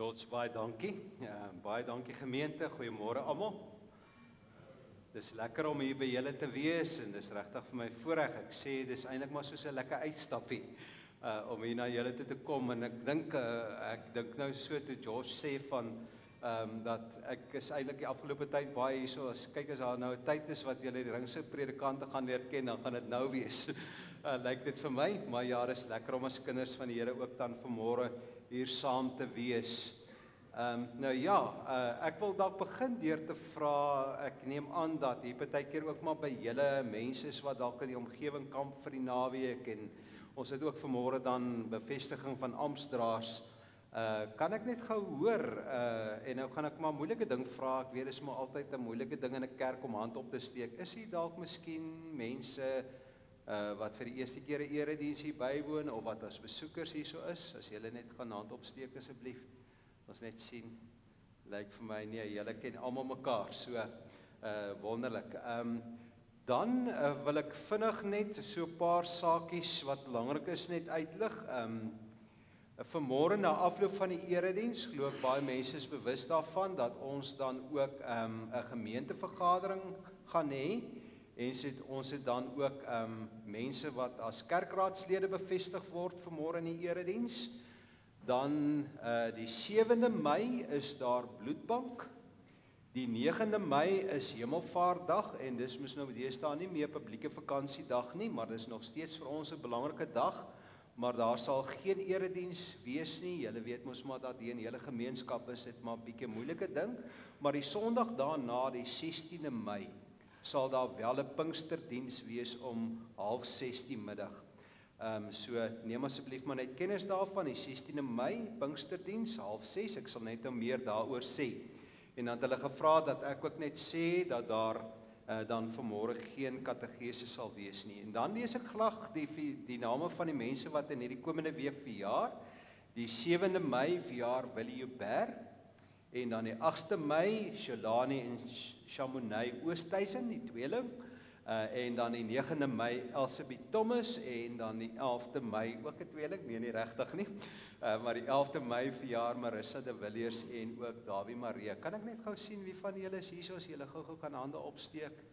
George, baie dankie. Baie dankie gemeente. Goeiemôre almal. Dis lekker om hier by julle te wees en dis regtig vir my voorreg. Ek sê dis eintlik maar soos 'n lekker uitstappie om hier na julle toe te kom en ek dink nou so toe George sê van dat ek is eintlik die afgelope tyd baie hierso as kyk as daar nou 'n tyd is wat julle die ringse predikante gaan leer ken, dan gaan dit nou wees. Lyk dit vir my, maar ja, dis lekker om as kinders van die Here ook dan vanmôre hier saam te wees. Ek wil dalk begin deur te vra, ek neem aan dat hier partykeer ook maar by julle mense is wat dalk in die omgewing kamp vir die naweek en ons het ook vanmôre dan bevestiging van amptdraers. Kan ek net gou hoor, en nou gaan ek maar 'n moeilike ding vra, ek weet dis maar altyd 'n moeilike ding in 'n kerk om hand op te steek. Is hier dalk miskien mense wat vir die eerste keer 'n erediens hier bywoon of wat as besoekers hierso is? As julle net gaan hand opsteek asseblief. Ons net sien. Lyk vir my nee, julle ken almal mekaar, so wonderlik. Dan wil ek vinnig net so 'n paar saakies wat belangrik is net uitlig. Vanmôre na afloop van die erediens, glo ek baie mense is bewus daarvan dat ons dan ook 'n gemeentevergadering gaan hê. En ons het dan ook mense wat as kerkraadslede bevestig word vanmôre in die erediens. Dan die 7de Mei is daar bloedbank. Die 9de Mei is Hemelvaartdag en dis mos nou deesdae nie meer publieke vakansiedag nie, maar dis nog steeds vir ons 'n belangrike dag. Maar daar sal geen erediens wees nie. Julle weet mos maar dat hier in hele gemeenskap is dit maar 'n bietjie moeilike ding, maar die Sondag daarna, die 16de Mei, sal daar wel 'n Pinksterdiens wees om 5:30 die middag. So neem asseblief maar net kennis daarvan, die 16de Mei, Pinksterdiens, 5:30, ek sal net nou meer daaroor sê. En dan het hulle gevra dat ek ook net sê dat daar dan vanmôre geen katedese sal wees nie. En dan lees ek graag die name van die mense wat in hierdie komende week verjaar. Die 7de Mei verjaar Willie Joubert, en dan die 8de Mei Shalani en Shamonay Oosthuizen, die tweeling. En dan die 9de Mei Elsabeth Thomas en dan die 11de Mei ook 'n tweeling, nee nie regtig nie. Maar die 11de Mei verjaar Marissa de Villiers en ook Davie Marie. Kan ek net gou sien wie van julle is hierso as julle gou kan hande opsteek?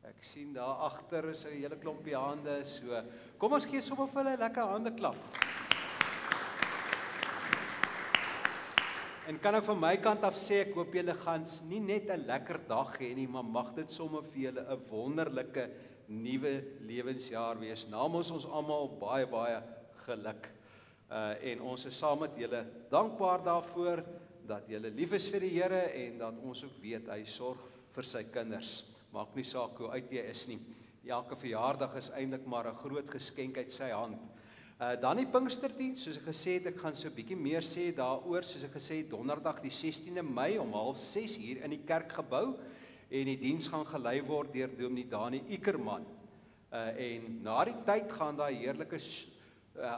Ek sien daar agter is 'n hele klompie hande, so kom ons gee sommer vir hulle 'n lekker hande klap. En kan ek van my kant af sê, ek hoop julle gaan nie net 'n lekker dag hê nie, maar mag dit sommer vir julle 'n wonderlike nuwe lewensjaar wees. Namens ons almal baie geluk. En ons is saam met julle dankbaar daarvoor dat julle lief is vir die Here en dat ons ook weet hy sorg vir sy kinders. Maak nie saak hoe oud jy is nie. Elke verjaardag is eintlik maar 'n groot geskenk uit sy hand. Dan die Pinksterdiens, soos ek gesê het, ek gaan so 'n bietjie meer sê daaroor, soos ek gesê het, donderdag die 16de Mei om 5:30 hier in die kerkgebou en die diens gaan gelei word deur Dominee Dani Ikerman. En na die tyd gaan daar heerlike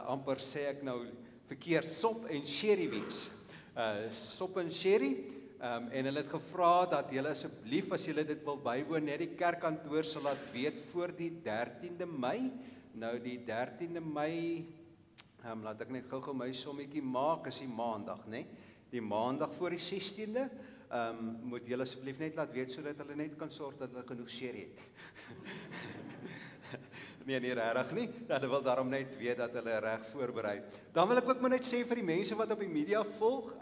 amper sê ek nou verkeerd sop en sherry wees. Sop en sherry. En hulle het gevra dat julle asseblief as julle dit wil bywoon, net die kerkkantoor sal laat weet voor die 13de Mei. Nou die 13de Mei, laat ek net gou my sommetjie maak, is die maandag, né? Die maandag voor die 16de, moet julle asseblief net laat weet sodat hulle net kan sorg dat hulle genoeg sherry het. Nee, regtig nie. Hulle wil daarom net weet dat hulle reg voorberei. Dan wil ek ook maar net sê vir die mense wat op die media volg,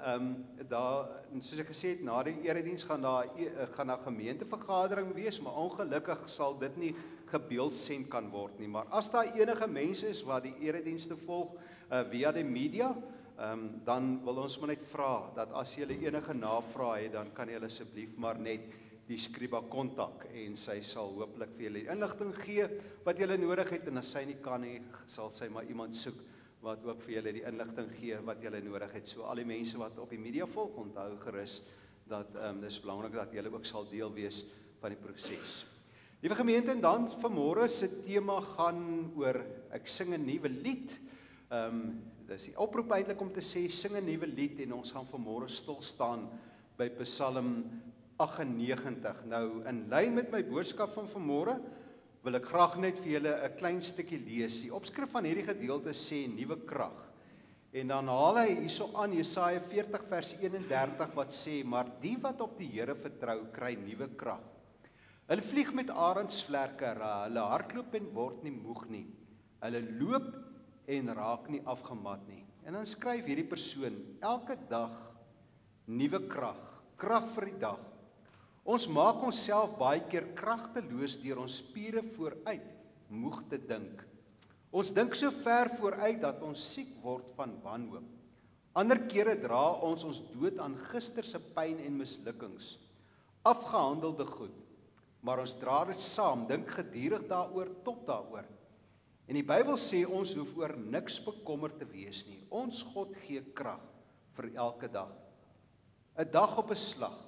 daar soos ek gesê het, na die erediens gaan daar gemeentevergadering wees, maar ongelukkig sal dit nie gebeeldsend kan word nie. Maar as daar enige mense is wat die eredienste volg via die media, dan wil ons maar net vra dat as jy enige navrae het, dan kan jy asseblief maar net die Skriba kontak en sy sal hopelik vir julle inligting gee wat julle nodig het, en as sy nie kan nie, sal sy maar iemand soek wat ook vir julle die inligting gee wat julle nodig het. So al die mense wat op die media volg, onthou gerus dat dis belangrik dat julle ook sal deel wees van die proses. Liewe gemeente, en dan vanmôre se tema gaan oor ek sing 'n nuwe lied. Dis die oproep eintlik om te sê sing 'n nuwe lied, en ons gaan vanmôre stil staan by Psalm 98. Nou, in lyn met my boodskap van vanmôre, wil ek graag net vir julle 'n klein stukkie lees. Die opskrif van hierdie gedeelte sê nuwe krag. En dan haal hy hierso aan Jesaja 40 vers 31 wat sê, maar die wat op die Here vertrou, kry nuwe krag. Hulle vlieg met arendsvlerke, hulle hardloop en word nie moeg nie. Hulle loop en raak nie afgemat nie. En dan skryf hierdie persoon, elke dag nuwe krag, krag vir die dag. Ons maak onsself baie keer kragteloos deur ons spiere vooruit moeg te dink. Ons dink so ver vooruit dat ons siek word van wanhoop. Ander kere dra ons dood aan gister se pyn en mislukkings, afgehandelde goed. Maar ons dra dit saam, dink gedurig daaroor tot daaroor. En die Bybel sê ons hoef oor niks bekommerd te wees nie. Ons God gee krag vir elke dag. 'n Dag op 'n slag.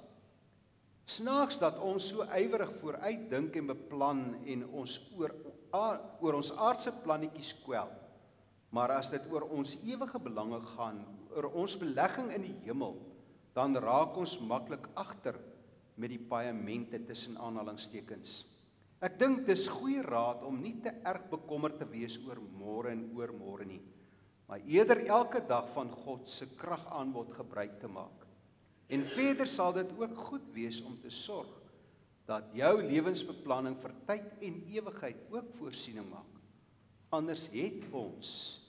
Snaaks dat ons so ywerig vooruit dink en beplan en ons oor ons aardse plannetjies kwel. Maar as dit oor ons ewige belange gaan, oor ons belegging in die hemel, dan raak ons maklik agter met die paemente tussen aanhalingstekens. Ek dink dis goeie raad om nie te erg bekommerd te wees oor môre en oormôre nie, maar eerder elke dag van God se kragaanbod gebruik te maak. En verder sal dit ook goed wees om te sorg dat jou lewensbeplanning vir tyd en ewigheid ook voorsiening maak. Anders het ons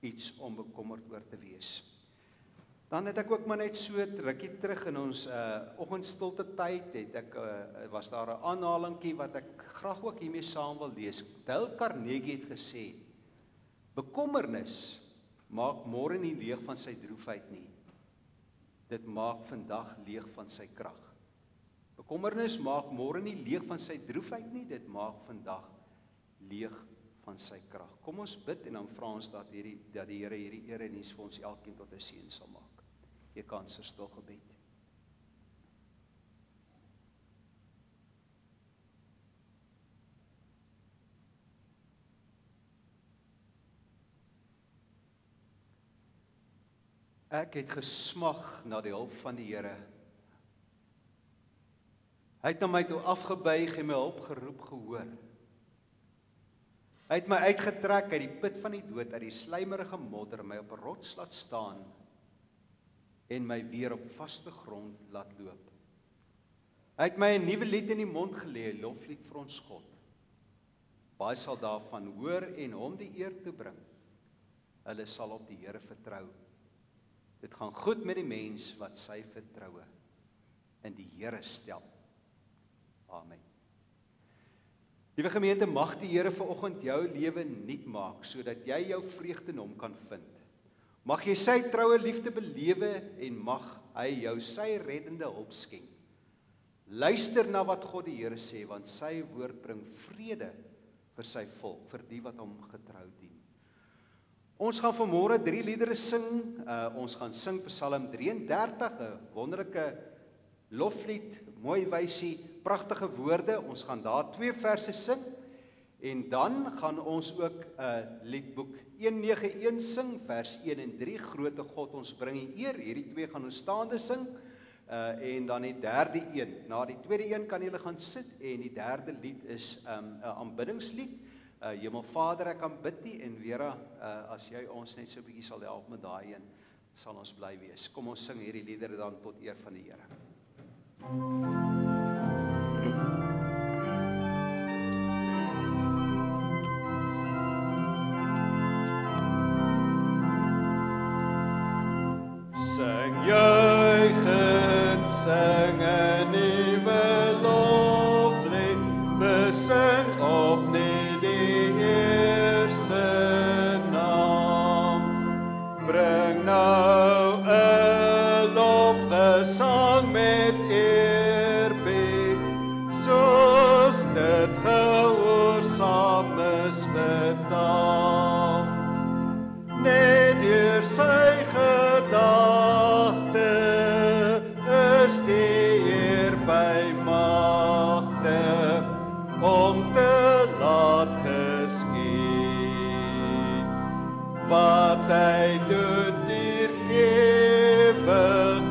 iets om bekommerd oor te wees. Dan het ek ook maar net so rukkie terug in ons oggendstilte tyd, was daar 'n aanhalingkie wat ek graag ook hiermee saam wil lees. Dale Carnegie het gesê, bekommernis maak môre nie leeg van sy droefheid nie. Dit maak vandag leeg van sy krag. Bekommernis maak môre nie leeg van sy droefheid nie, dit maak vandag leeg van sy krag. Kom ons bid en dan vra ons dat die Here hierdie erediens vir ons elkeen tot 'n seën sal maak. Jy kan se stil gebed. Ek het gesmag na die hulp van die Here. Hy het na my toe afgebuig en my hulp geroep gehoor. Hy het my uitgetrek uit die put van die dood, uit die slijmerige modder, my op 'n rots laat staan en my weer op vaste grond laat loop. Hy het my 'n nuwe lied in die mond gelê, 'n loflied vir ons God. Baie sal daarvan hoor en hom die eer toe bring. Hulle sal op die Here vertrou. Dit gaan goed met die mens wat sy vertroue in die Here stel. Amen. Liewe gemeente, mag die Here vanoggend jou lewe nuut maak, sodat jy jou vreugde in hom kan vind. Mag jy sy troue liefde belewe en mag hy jou sy reddende hulp skenk. Luister na wat God die Here sê, want sy woord bring vrede vir sy volk, vir die wat hom getrou dien. Ons gaan vanmôre 3 liedere sing. Ons gaan sing Psalm 33, 'n wonderlike loflied, mooi wysie, pragtige woorde. Ons gaan daar 2 verse sing. En dan gaan ons ook liedboek 191 sing, vers 1 en 3, Grote God, ons bring die eer. Hierdie 2 gaan ons staande sing. En dan die derde een. Na die tweede een kan julle gaan sit en die derde lied is 'n aanbiddingslied. Hemelvader, ek aanbid U en Vera, as jy ons net so 'n bietjie sal help met daai een, sal ons bly wees. Kom ons sing hierdie liedere dan tot eer van die Here. Sing juichend, sing 'n nuwe loflied, besing opnuut die Heer se naam. Bring nou 'n lofgesang met eerbied, soos dit gehoorsaam is betaam. Net deur sy gedagte is die Heer by magte om te laat geskied. Wat hy doen deur ewig,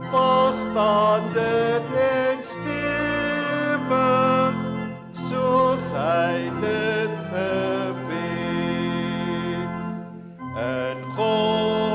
volstaan dit en stewig, soos hy dit gebied. En God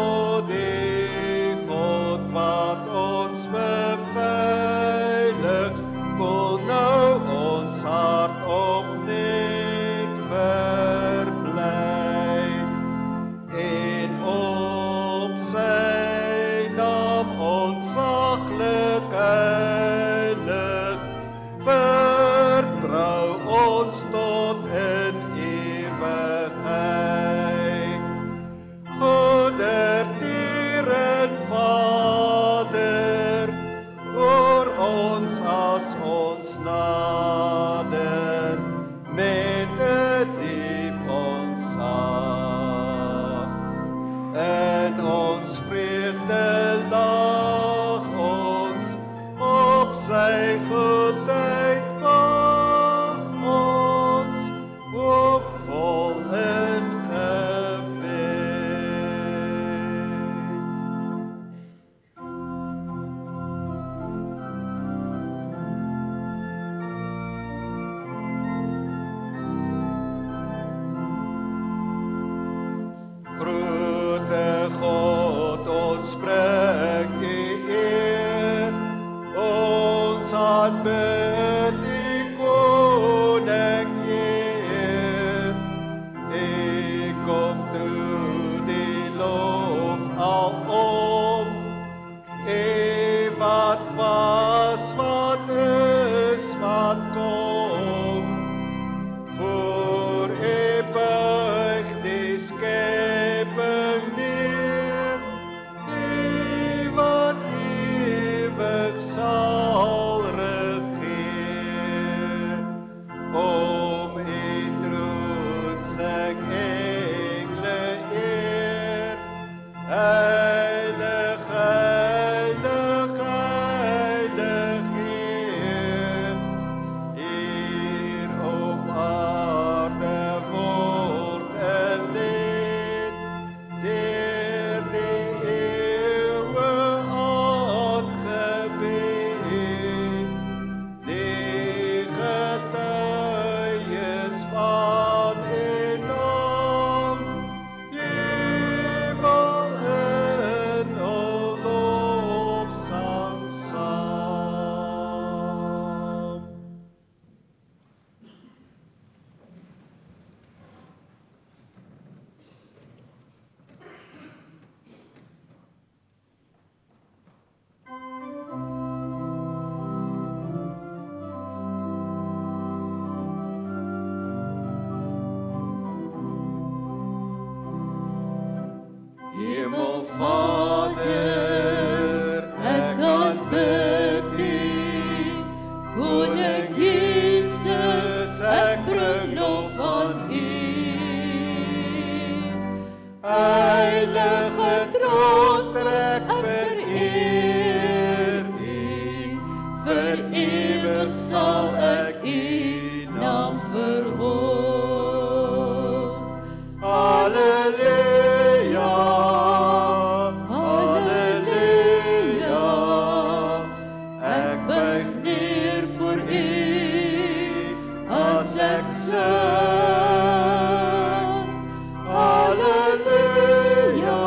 Halleluja,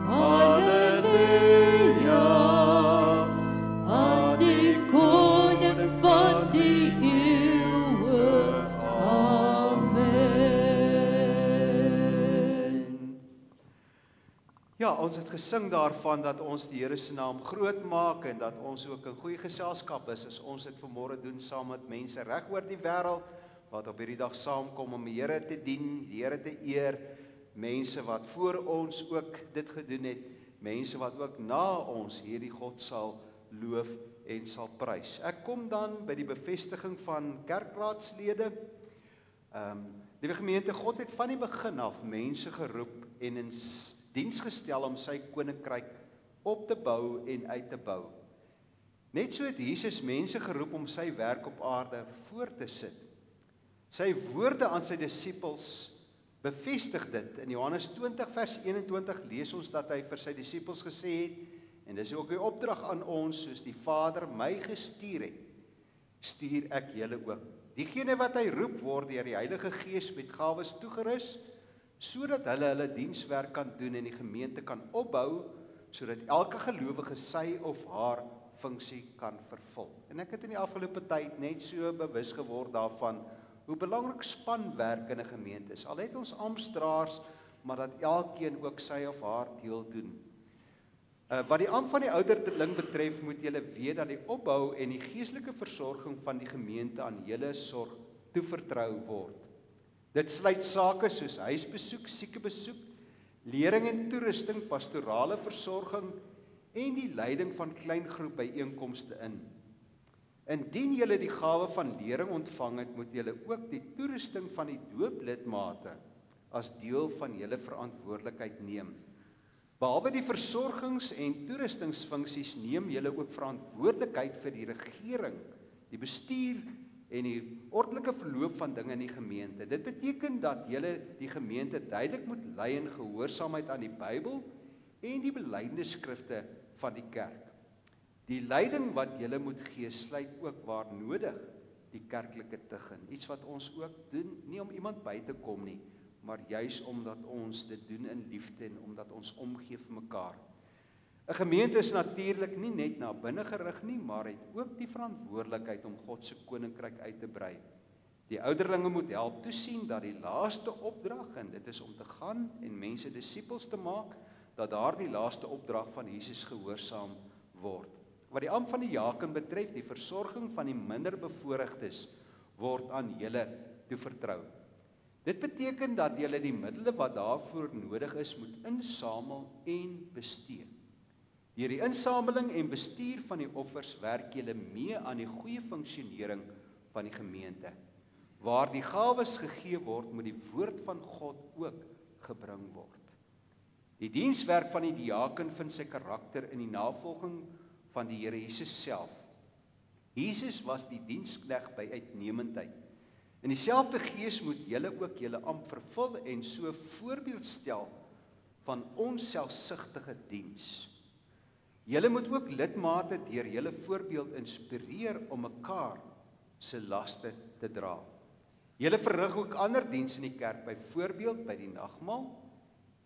halleluja, aan die koning van die eeuwe. Amen. Ja, ons het gesing daarvan dat ons die Here se naam groot maak en dat ons ook in goeie geselskap is as ons dit vanmôre doen saam met mense reg oor die wêreld wat op hierdie dag saamkom om die Here te dien, die Here te eer, mense wat voor ons ook dit gedoen het, mense wat ook na ons hierdie God sal loof en sal prys. Ek kom dan by die bevestiging van kerkraadslede. Die gemeente, God het van die begin af mense geroep en in diens gestel om sy koninkryk op te bou en uit te bou. Net so het Jesus mense geroep om sy werk op aarde voort te sit. Sy woorde aan sy disippels bevestig dit. In Johannes 20 vers 21 lees ons dat hy vir sy disippels gesê het, en dis ook die opdrag aan ons, soos die Vader my gestuur het, stuur ek julle ook. Diegene wat hy roep word deur die Heilige Gees met gawes toegerus, sodat hulle dienswerk kan doen en die gemeente kan opbou, sodat elke gelowige sy of haar funksie kan vervul. En ek het in die afgelope tyd net so bewus geword daarvan, hoe belangrik spanwerk in 'n gemeente is. Al het ons amptdraers, maar dat elkeen ook sy of haar deel doen. Wat die ampt van die ouderling betref, moet julle weet dat die opbou en die geestelike versorging van die gemeente aan julle sorg toevertrou word. Dit sluit sake soos huisbesoek, siekebesoek, lering en toerusting, pastorale versorging en die leiding van kleingroep byeenkomste in. Indien julle die gawe van lering ontvang het, moet julle ook die toerusting van die dooplidmate as deel van julle verantwoordelikheid neem. Behalwe die versorgings- en toerustingsfunksies neem julle ook verantwoordelikheid vir die regering, die bestuur en die ordelike verloop van dinge in die gemeente. Dit beteken dat julle die gemeente duidelik moet lei in gehoorsaamheid aan die Bybel en die belydenisskrifte van die kerk. Die leiding wat julle moet gee, sluit ook waar nodig die kerklike tug in. Iets wat ons ook doen, nie om iemand by te kom nie, maar juis omdat ons dit doen in liefde en omdat ons omgee vir mekaar. 'n Gemeente is natuurlik nie net na binne gerig nie, maar het ook die verantwoordelikheid om God se koninkryk uit te brei. Die ouderlinge moet help toesien dat die laaste opdrag, en dit is om te gaan en mense disippels te maak, dat daardie laaste opdrag van Jesus gehoorsaam word. Wat die ampt van die diaken betref, die versorging van die minder bevoorregtes word aan julle toevertrou. Dit beteken dat julle die middele wat daarvoor nodig is, moet insamel en bestee. Deur die insameling en bestuur van die offers werk julle mee aan die goeie funksionering van die gemeente. Waar die gawes gegee word, moet die woord van God ook gebring word. Die dienswerk van die diaken vind sy karakter in die navolging van die Here Jesus self. Jesus was die dienskneg by uitnemendheid. In dieselfde gees moet julle ook julle ampt vervul en so voorbeeld stel van onselfsugtige diens. Julle moet ook lidmate deur julle voorbeeld inspireer om mekaar se laste te dra. Julle verrig ook ander dienste in die kerk, byvoorbeeld by die nagmaal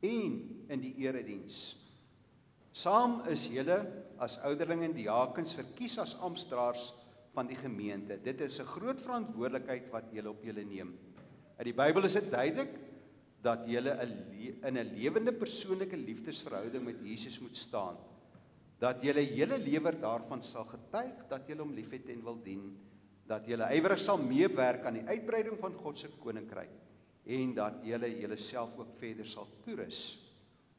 en in die erediens. Saam is julle as ouderlinge en diakens verkies as amptdraers van die gemeente. Dit is 'n groot verantwoordelikheid wat julle op julle neem. In die Bybel is dit duidelik dat julle in 'n lewende persoonlike liefdesverhouding met Jesus moet staan. Dat julle hele lewe daarvan sal getuig dat julle hom liefhet en wil dien, dat julle ywerig sal meewerk aan die uitbreiding van God se koninkryk en dat julle julleself ook verder sal toerus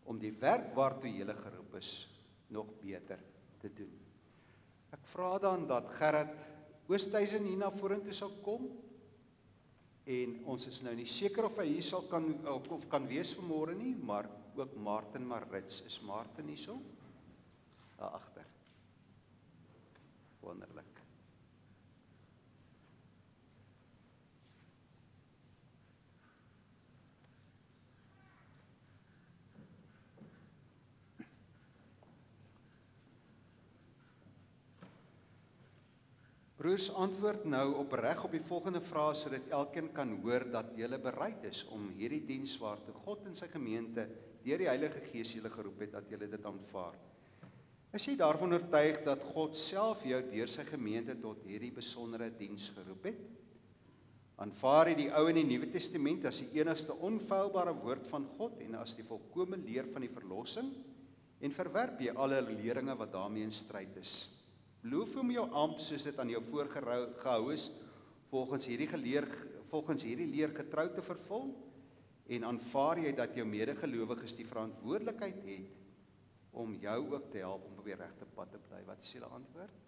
om die werk waartoe julle geroep is nog beter te doen. Ek vra dan dat Gerrit Oosthuizen hier na vorentoe sal kom en ons is nou nie seker of hy hier sal kan wees vanmôre nie, maar ook Martin Marits. Is Martin hierso? Daar agter. Wonderlik. Broers, antwoord nou opreg op die volgende vraag sodat elkeen kan hoor dat julle bereid is om hierdie diens waartoe God in sy gemeente deur die Heilige Gees julle geroep het, dat julle dit aanvaar. Is jy daarvan oortuig dat God self jou deur sy gemeente tot hierdie besondere diens geroep het? Aanvaar jy die Ou en die Nuwe Testament as die enigste onfeilbare woord van God en as die volkome leer van die verlossing? En verwerp jy alle leringe wat daarmee in stryd is? Beloof om jou ampt soos dit aan jou voorgehou is, volgens hierdie leer getrou te vervul, en aanvaar jy dat jou medegelowiges die verantwoordelikheid het om jou ook te help om op die regte pad te bly? Wat is julle antwoord?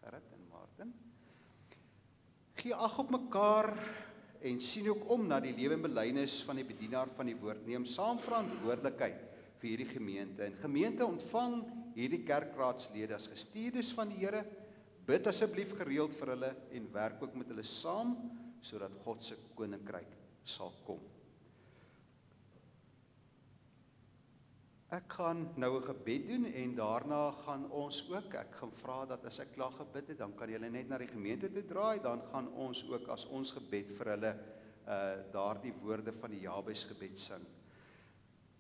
Gerrit en Martin. Gee ag op mekaar en sien ook om na die lewe en belydenis van die bedienaar van die woord. Neem saam verantwoordelikheid vir hierdie gemeente. En gemeente, ontvang hierdie kerkraadslede as gestuurdes van die Here. Bid asseblief gereeld vir hulle en werk ook met hulle saam sodat God se koninkryk sal kom. Ek gaan nou 'n gebed doen en daarna gaan ons ook, ek gaan vra dat as ek klaar gebid het, dan kan julle net na die gemeente toe draai, dan gaan ons ook as ons gebed vir hulle daardie woorde van die Jabes gebed sing.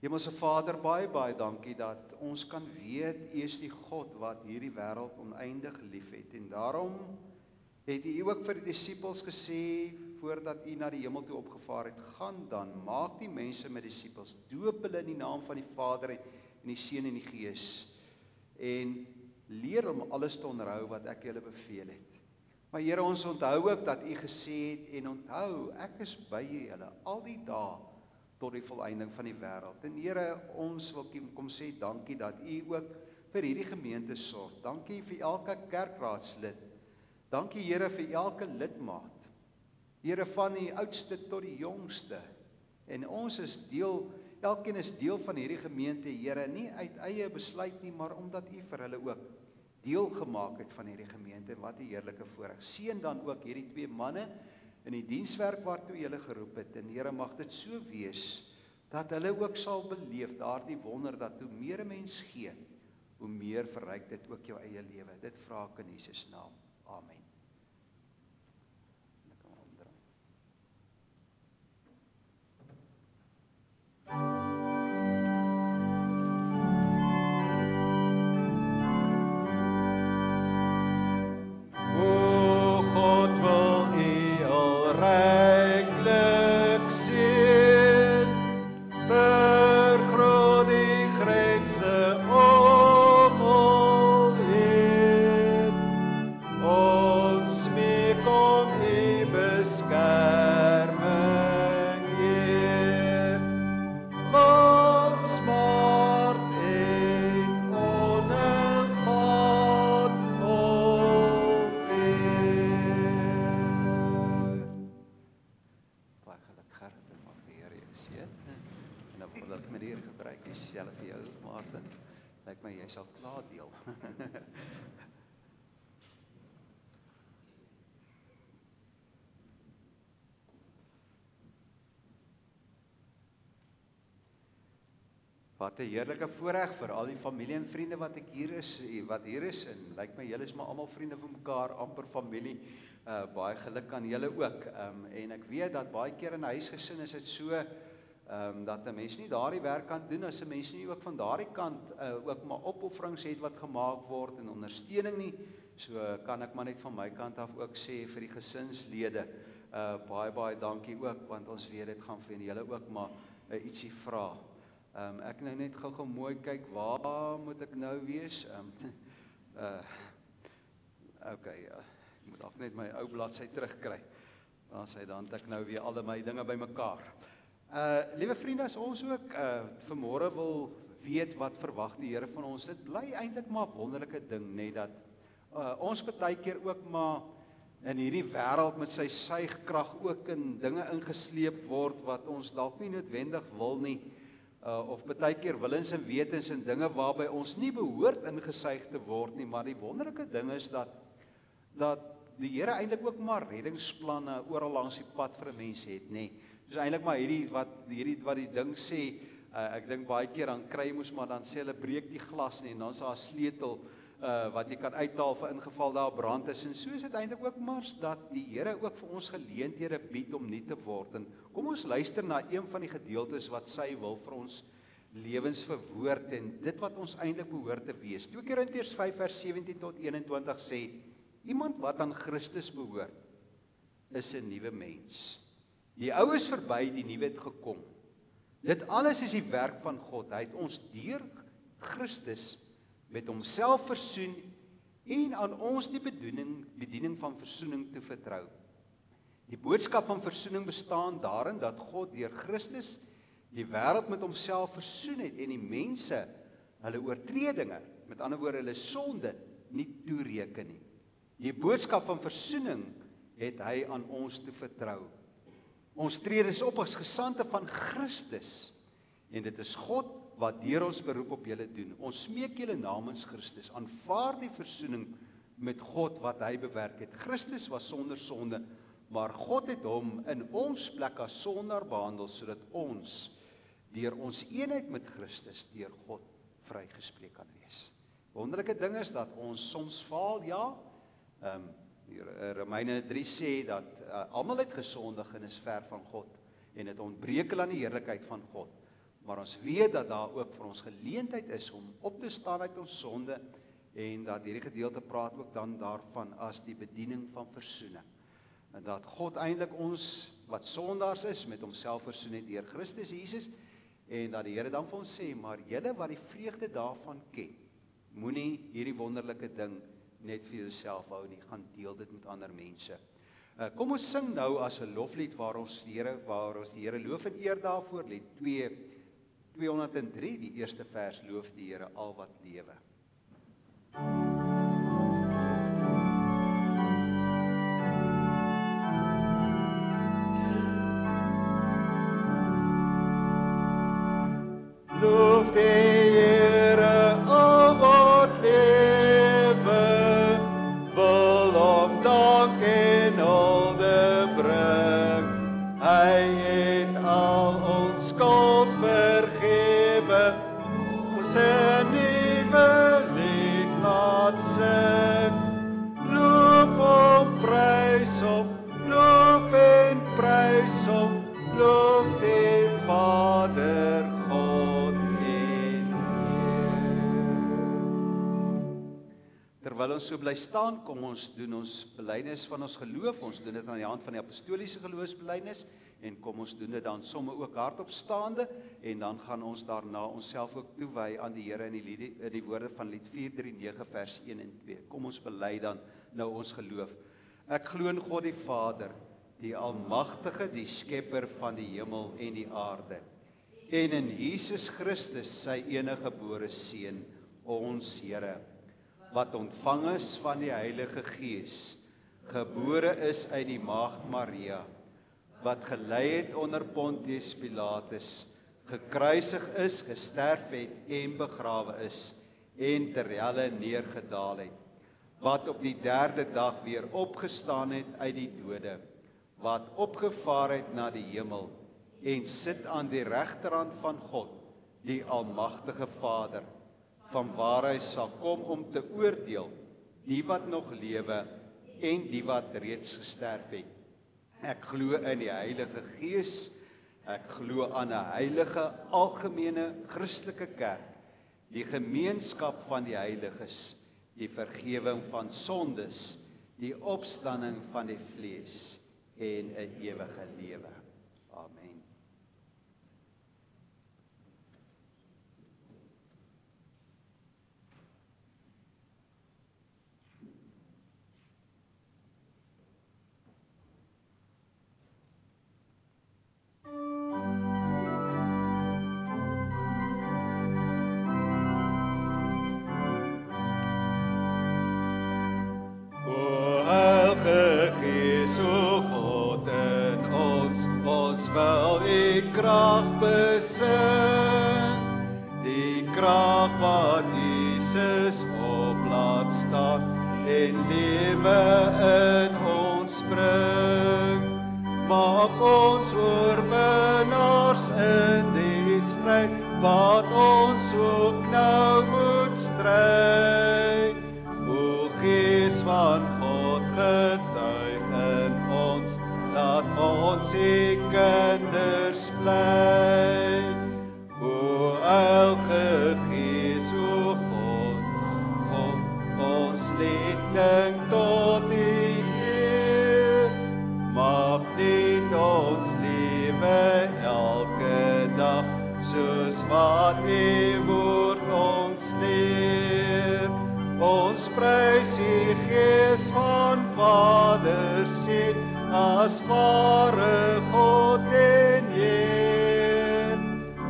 Hemelse Vader, baie dankie dat ons kan weet, U is die God wat hierdie wêreld oneindig liefhet. En daarom het U ook vir die disippels gesê, voordat U na die hemel toe opgevaar het, gaan dan, maak die mense met disippels, doop hulle in die naam van die Vader en die Seun en die Gees, en leer om alles te onderhou wat ek julle beveel het. Maar Here, ons onthou ook dat U gesê het, en onthou, ek is by julle al die dae, tot die volëinding van die wêreld. En Here, ons wil kom sê dankie dat U ook vir hierdie gemeente sorg. Dankie vir elke kerkraadslid. Dankie Here vir elke lidmaat. Here, van die oudste tot die jongste. En ons is elkeen is deel van hierdie gemeente, Here, nie uit eie besluit nie, maar omdat U vir hulle ook deel gemaak het van hierdie gemeente. En wat 'n heerlike voorreg. Seën dan ook hierdie twee manne in die dienswerk waartoe jy hulle geroep het. En Here, mag dit so wees dat hulle ook sal beleef daardie wonder dat hoe meer 'n mens gee, hoe meer verryk dit ook jou eie lewe. Dit vra ek in Jesus naam. Amen. Jy sal klaar deel. Wat 'n heerlike voorreg vir al die familie en vriende wat hier is en lyk my julle is maar almal vriende van mekaar, amper familie. Baie geluk aan julle ook. En ek weet dat baie keer in 'n huisgesin is dit so dat 'n mens nie daardie werk kan doen as 'n mens nie ook van daardie kant ook maar opofferings het wat gemaak word en ondersteuning nie. So kan ek maar net van my kant af ook sê vir die gesinslede baie dankie ook, want ons weet dit gaan vir julle ook maar ietsie vra. Ek nou net gou mooi kyk, waar moet ek nou wees? Okay, ek moet ook net my ou bladsy terugkry. Dan het ek nou weer al my dinge bymekaar. Liewe vriende, as ons ook vanmôre wil weet wat verwag die Here van ons, dit bly eintlik maar 'n wonderlike ding, net dat ons baie keer ook maar in hierdie wêreld met sy suigkrag ook in dinge ingesleep word wat ons dalk nie noodwendig wil nie, of baie keer willens en wetens en dinge waarby ons nie behoort ingesuig te word nie, maar die wonderlike ding is dat die Here eintlik ook maar reddingsplanne oral langs die pad vir 'n mens het, nê. Dis eintlik maar hierdie wat die ding sê, ek dink baie keer dan kry moes maar dan sê hulle breek die glas nie en dan is daar 'n sleutel wat jy kan uithaal vir ingeval daar brand is, en so is dit eintlik ook maar dat die Here ook vir ons geleenthede bied om nuut te word. En kom ons luister na een van die gedeeltes wat sy wil vir ons lewens verwoord en dit wat ons eintlik behoort te wees. 2 Korintiërs 5 vers 17 tot 21 sê, iemand wat aan Christus behoort, is 'n nuwe mens. Die ou is verby, die nuwe het gekom. Dit alles is die werk van God. Hy het ons deur Christus met homself versoen en aan ons die bediening van versoening te vertrou. Die boodskap van versoening bestaan daarin dat God deur Christus die wêreld met homself versoen het en die mense hulle oortredinge, met ander woorde hulle sonde, nie toereken nie. Die boodskap van versoening het hy aan ons te vertrou. Ons trede is op as gesandte van Christus en dit is God wat deur ons beroep op julle doen. Ons smeek julle namens Christus, aanvaar die versoening met God wat hy bewerk het. Christus was sonder sonde, maar God het hom in ons plek as sondaar behandel, sodat ons deur ons eenheid met Christus deur God vrygespreek kan wees. Wonderlike ding is dat ons soms faal, ja. Romeine 3 sê dat almal het gesondig en is ver van God en dit ontbreek hulle aan die heerlikheid van God. Maar ons weet dat daar ook vir ons geleentheid is om op te staan uit ons sonde en dat hierdie gedeelte praat ook dan daarvan as die bediening van versoening. En dat God eintlik ons wat sondaars is met homself versoen het deur Christus Jesus en dat die Here dan vir ons sê, maar julle wat die vreugde daarvan ken, moenie hierdie wonderlike ding net vir jouself hou nie, gaan deel dit met ander mense. Kom ons sing nou as 'n loflied waar ons die Here loof en eer daarvoor, lied 203, die eerste vers, loof die Here al wat lewe. Loof die Here al wat lewe, wil hom dank en hulde bring. Hy het al ons skuld vergewe, ons 'n nuwe lied laat sing. Loof hom, prys hom, loof en prys hom, loof die Vader God en Heer. Terwyl ons so bly staan, kom ons doen ons belydenis van ons geloof. Ons doen dit aan die hand van die apostoliese geloofsbelydenis en kom ons doen dit dan sommer ook hardop staande en dan gaan ons daarna onsself ook toewy aan die Here in die woorde van lied 439 vers 1 en 2. Kom ons bely dan nou ons geloof. Ek glo in God die Vader, die Almagtige, die Skepper van die hemel en die aarde, en in Jesus Christus, sy eniggebore Seun, ons Here, wat ontvang is van die Heilige Gees, gebore is uit die Maagd Maria, wat gelei het onder Pontius Pilatus, gekruisig is, gesterf het en begrawe is, en ter helle neergedaal het, wat op die 3de dag weer opgestaan het uit die dode, wat opgevaar het na die hemel, en sit aan die regterhand van God, die Almagtige Vader, vanwaar hy sal kom om te oordeel, die wat nog lewe en die wat reeds gesterf het. Ek glo in die Heilige Gees, ek glo aan 'n heilige, algemene, Christelike kerk, die gemeenskap van die heiliges, die vergewing van sondes, die opstanding van die vlees en 'n ewige lewe. Amen. Wil die krag besing, die krag wat Jesus op laat staan en lewe in ons bring. Maak ons oorwinnaars in die stryd wat ons ook nou moet stryd. van God getuig in ons, laat ons die kinders bly. O Heilige Gees, o God, ons lied klink tot U eer. Maak net ons lewe elke dag, soos wat U woord ons leer. Ons prys U Gees van Vader seën, as ware God en Heer.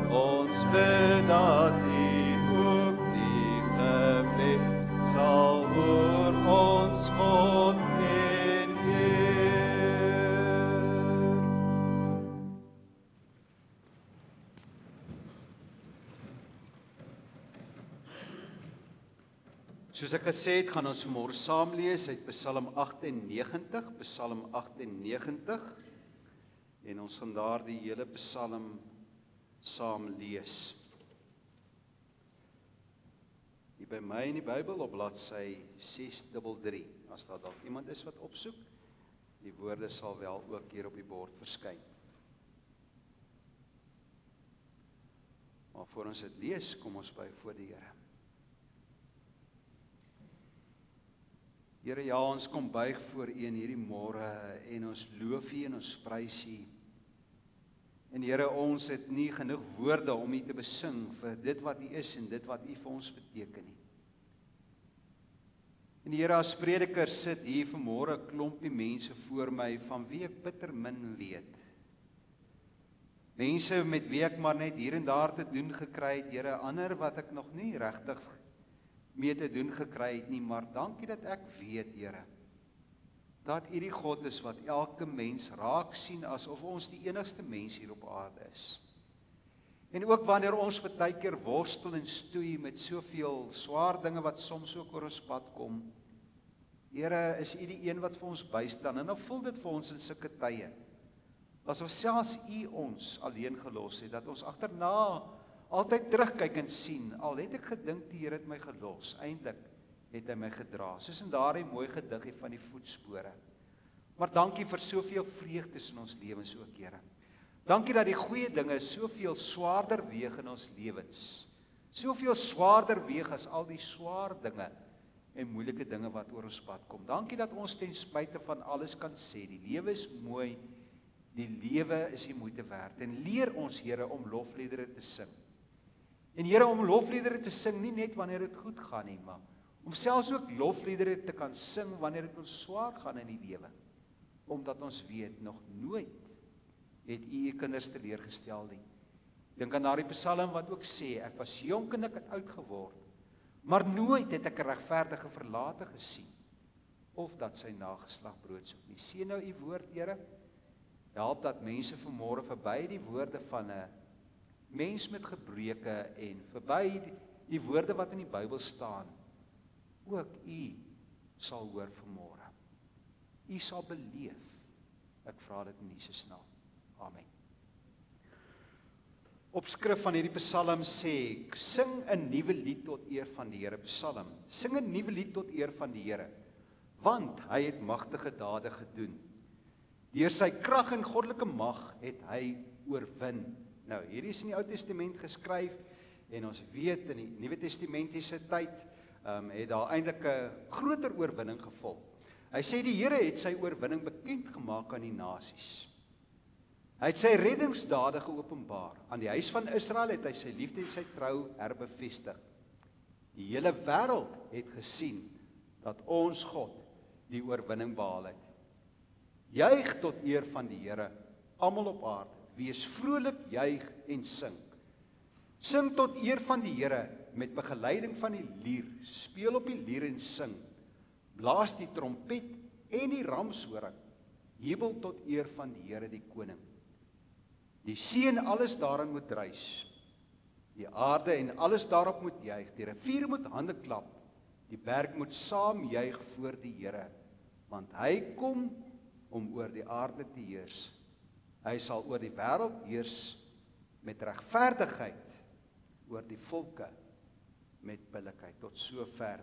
Ons bid dat U ook die gebed sal hoor, ons God en Heer. Soos ek gesê het, gaan ons vanmôre saam lees uit Psalm 98, Psalm 98, en ons gaan daar die hele Psalm saam lees. Hier by my in die Bybel op bladsy 633, as daar dalk iemand is wat opsoek, die woorde sal wel ook hier op die bord verskyn. Maar voor ons dit lees, kom ons buig voor die Here. Here, ja, ons kom buig voor U in hierdie môre en ons loof U en ons prys U. En Here, ons het nie genoeg woorde om U te besing vir dit wat U is en dit wat U vir ons beteken nie. En Here, as prediker sit hier vanmôre 'n klompie mense voor my van wie ek bitter min weet. Mense met wie ek maar net hier en daar te doen gekry het, Here, ander wat ek nog nie regtig mee te doen gekry het nie, maar dankie dat ek weet, Here, dat U die God is wat elke mens raak sien asof ons die enigste mens hier op aarde is. En ook wanneer ons baie keer worstel en stoei met soveel swaar dinge wat soms ook oor ons pad kom, Here, is U die een wat vir ons bystaan, en dan voel dit vir ons in sulke tye, asof selfs U ons alleen gelos het, dat ons agterna altyd terugkyk en sien, al het ek gedink die Here het my gelos, eintlik het hy my gedra, soos in daardie mooi gediggie van die voetspore. Maar dankie vir soveel vreugdes in ons lewens ook, Here. Dankie dat die goeie dinge soveel swaarder weeg in ons lewens. Soveel swaarder weeg as al die swaar dinge en moeilike dinge wat oor ons pad kom. Dankie dat ons ten spyte van alles kan sê, die lewe is mooi, die lewe is die moeite werd. En leer ons, Here, om lofliedere te sing. En Here, om lofliedere te sing, nie net wanneer dit goed gaan nie, maar om selfs ook lofliedere te kan sing wanneer dit ons swaar gaan in die lewe. Omdat ons weet, nog nooit het U kinders teleurgestel nie. Dink aan daardie Psalm wat ook sê, ek was jonk en ek het oud geword, maar nooit het ek 'n regverdige verlate gesien, of dat sy nageslag brood soek nie. Seën nou U woord, Here, help dat mense vanmôre verby die woorde van 'n mens met gebreke en verby die woorde wat in die Bybel staan, ook U sal hoor vanmôre. U sal beleef. Ek vra dit in Jesus naam. Amen. Opskrif van hierdie Psalm sê, sing 'n nuwe lied tot eer van die Here. Psalm, sing 'n nuwe lied tot eer van die Here, want hy het magtige dade gedoen. Deur sy krag en goddelike mag het hy oorwin. Nou, hierdie is in die Ou Testament geskryf, en ons weet in die Nuwe Testamentiese tyd het daar eintlik 'n groter oorwinning gevolg. Hy sê die Here het sy oorwinning bekend gemaak aan die nasies. Hy het sy reddingsdade geopenbaar. Aan die huis van Israel het hy sy liefde en sy trou herbevestig. Die hele wêreld het gesien dat ons God die oorwinning behaal het. Juig tot eer van die Here, almal op aarde. Wees vrolik, juig en sing. Sing tot eer van die Here met begeleiding van die lier. Speel op die lier en sing. Blaas die trompet en die ramshoring. Jubel tot eer van die Here die koning. Die see en alles daarin moet reis. Die aarde en alles daarop moet juig. Die rivier moet hande klap. Die berg moet saam juig voor die Here, want hy kom om oor die aarde te heers. Hy sal oor die wêreld heers met regverdigheid, oor die volke met billikheid. Tot sover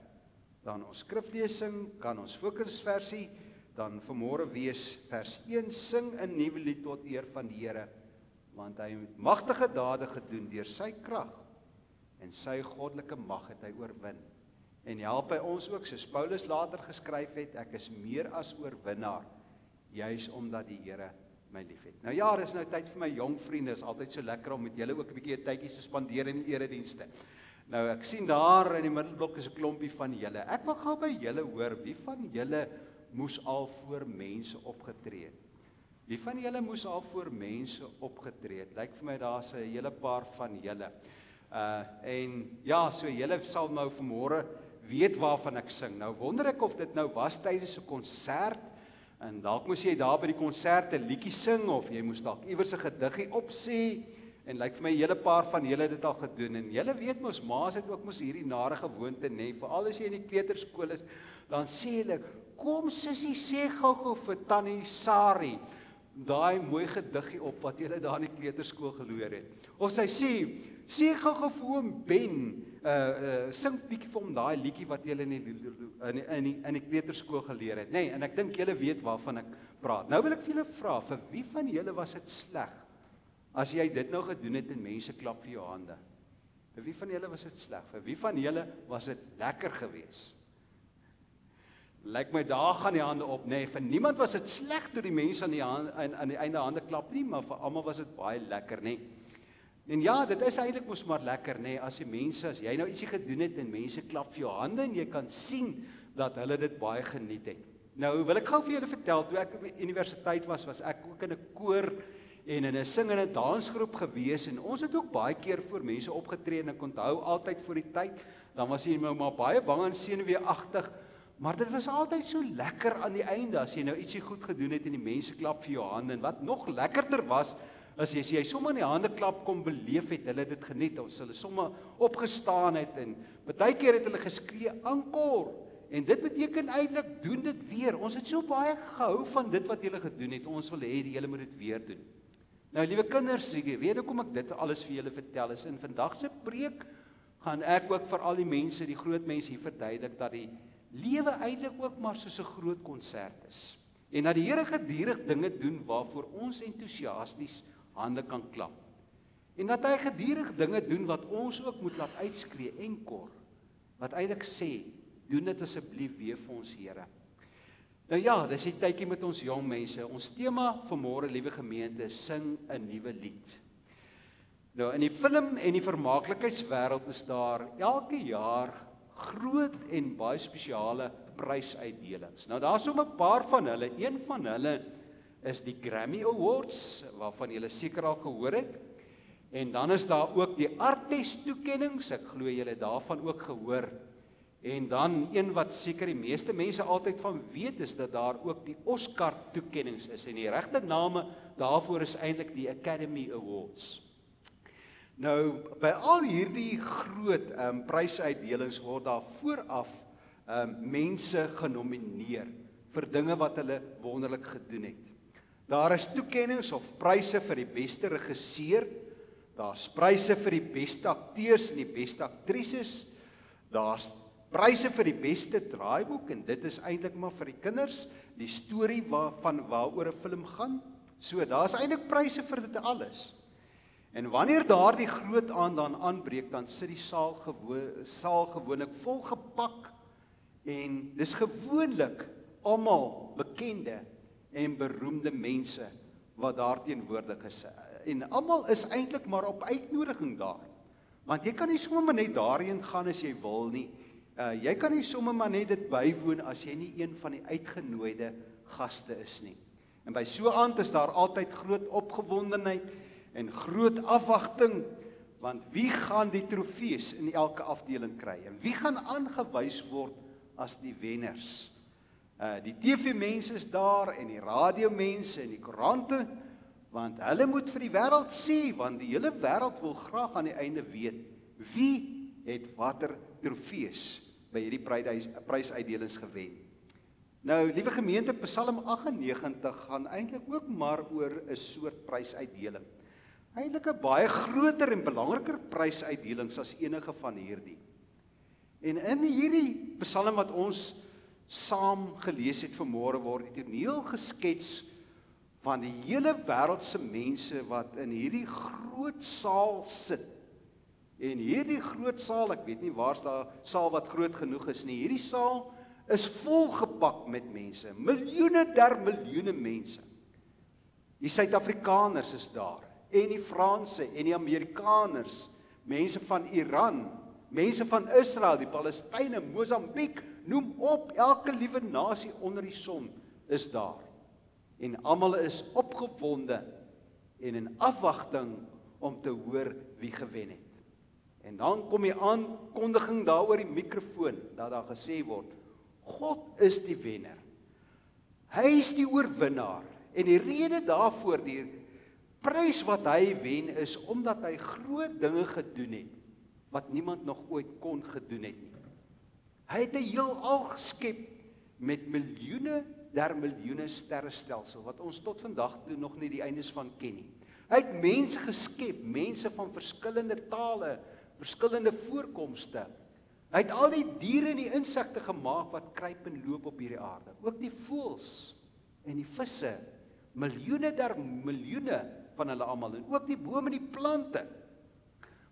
Dan ons skriflesing, kan ons fokusversie, dan vanmôre wees vers 1, sing 'n nuwe lied tot eer van die Here, want hy het magtige dade gedoen deur sy krag en sy goddelike mag het hy oorwin. En help hy ons ook, soos Paulus later geskryf het, ek is meer as oorwinnaar, juis omdat die Here my liefhet. Nou ja, dis nou tyd vir my jong vriende, is altyd so lekker om met julle ook 'n bietjie tydjies te spandeer in die eredienste. Nou ek sien daar in die middelblok is 'n klompie van julle. Ek wil gou by julle hoor, wie van julle moes al voor mense opgetree het? Wie van julle moes al voor mense opgetree het? Lyk vir my daar's 'n hele paar van julle. En ja, so julle sal nou vanmôre weet waarvan ek sing. Nou wonder ek of dit nou was tydens 'n konsert, en dalk moes jy daar by die konsert 'n liedjie sing, of jy moes dalk iewers 'n gediggie opsê, en lyk vir my 'n hele paar van julle het dit al gedoen. En julle weet mos, ma's het ook mos hierdie nare gewoonte, nê, veral as jy in die kleuterskool is, dan sê hulle, kom sussie, sê gou-gou vir Tannie Sari daai mooi gediggie op wat julle daar in die kleuterskool geloer het. Of sy sê gou-gou vir oom Ben, sing bietjie vir hom daai liedjie wat julle in die kleuterskool geleer het, nê, en ek dink julle weet waarvan ek praat. Nou wil ek vir julle vra, vir wie van julle was dit sleg as jy dit nou gedoen het en mense klap vir jou hande? Vir wie van julle was dit sleg? Vir wie van julle was dit lekker geweest? Lyk my daar gaan die hande op, nee, vir niemand was dit sleg toe die mense aan die einde hande klap nie, maar vir almal was dit baie lekker, nê. En ja, dit is eintlik mos maar lekker, nê, as die mense, as jy nou ietsie gedoen het en mense klap vir jou hande en jy kan sien dat hulle dit baie geniet het. Nou wil ek gou vir julle vertel, toe ek op die universiteit was ek ook in 'n koor en in 'n singende dansgroep gewees, en ons het ook baie keer voor mense opgetree, en ek onthou altyd voor die tyd, dan was jy maar baie bang en senuweeagtig, maar dit was altyd so lekker aan die einde, as jy nou ietsie goed gedoen het en die mense klap vir jou hande, en wat nog lekkerder was, as jy sommer in die hande klap kom beleef het, hulle dit geniet, ons hulle sommer opgestaan het, en baie keer het hulle geskree, encore, en dit beteken eintlik, doen dit weer, ons het so baie gehou van dit wat julle gedoen het, ons wil hê, julle moet dit weer doen. Nou, liewe kinders, weet hoekom ek dit alles vir julle vertel is, in vandag se preek, gaan ek ook vir al die mense, die groot mense hier verduidelik, dat die lewe eintlik ook maar soos 'n groot konsert is. En dat die Here gedurig dinge doen waarvoor ons entoesiasties hande kan klap. En dat hy gedurig dinge doen wat ons ook moet laat uitskree en kor. Wat eintlik sê, doen dit asseblief weer vir ons Here. Nou ja, dis die tydjie met ons jong mense. Ons tema vanmôre, liewe gemeente, sing 'n nuwe lied. Nou in die film en die vermaaklikheidswêreld is daar elke jaar groot en baie spesiale prysuitdelings. Nou daar's sommer 'n paar van hulle. Een van hulle is die Grammy Awards, waarvan julle seker al gehoor het. En dan is daar ook die Artes toekennings, ek glo julle het daarvan ook gehoor. En dan een wat seker die meeste mense altyd van weet, is dat daar ook die Oscar toekennings is. En die regte name daarvoor is eintlik die Academy Awards. Nou, by al hierdie groot prysuitdelings word daar vooraf mense genomineer vir dinge wat hulle wonderlik gedoen het. Daar is toekennings of pryse vir die beste regisseur, daar's pryse vir die beste akteurs en die beste aktrises, daar's pryse vir die beste draaiboek, en dit is eintlik maar vir die kinders, die storie waaroor 'n film gaan. So, daar's eintlik pryse vir dit alles. En wanneer daardie groot aand dan aanbreek, dan sit die saal gewoonlik volgepak, en dis gewoonlik almal bekende en beroemde mense wat daar teenwoordig is. En almal is eintlik maar op uitnodiging daar. Want jy kan nie sommer maar net daarheen gaan as jy wil nie. Jy kan nie sommer maar net dit bywoon as jy nie een van die uitgenooide gaste is nie. En by so 'n aand is daar altyd groot opgewondenheid en groot afwagting, want wie gaan die trofees in elke afdeling kry? En wie gaan aangewys word as die wenners? Die TV-mense is daar, en die radiomense en die koerante, want hulle moet vir die wêreld sê, want die hele wêreld wil graag aan die einde weet, wie het watter trofees by hierdie prysuitdelings gewen. Nou, liewe gemeente, Psalm 98 gaan eintlik ook maar oor 'n soort prysuitdeling. Eintlik 'n baie groter en belangriker prysuitdelings as enige van hierdie. En in hierdie Psalm wat ons saam gelees het vanmôre word die toneel geskets van die hele wêreld se mense wat in hierdie groot saal sit. En hierdie groot saal, ek weet nie waar's daar saal wat groot genoeg is nie. Hierdie saal is volgepak met mense, miljoene der miljoene mense. Die Suid-Afrikaners is daar, en die Franse en die Amerikaners, mense van Iran, mense van Israel, die Palestynë, Mosambiek, noem op, elke liewe nasie onder die son is daar. En almal is opgewonde en in afwagting om te hoor wie gewen het. En dan kom die aankondiging daar oor die mikrofoon, dat daar gesê word, God is die wenner. Hy is die oorwinnaar. En die rede daarvoor, die prys wat hy wen, is omdat hy groot dinge gedoen het, wat niemand nog ooit kon gedoen het nie. Hy het 'n heelal geskep met miljoene der miljoene sterrestelsel, wat ons tot vandag toe nog nie die eindes van ken nie. Hy het mense geskep, mense van verskillende tale, verskillende voorkomste. Hy het al die diere en die insekte gemaak wat kruip en loop op hierdie aarde. Ook die voëls en die visse, miljoene der miljoene van hulle almal, en ook die bome en die plante.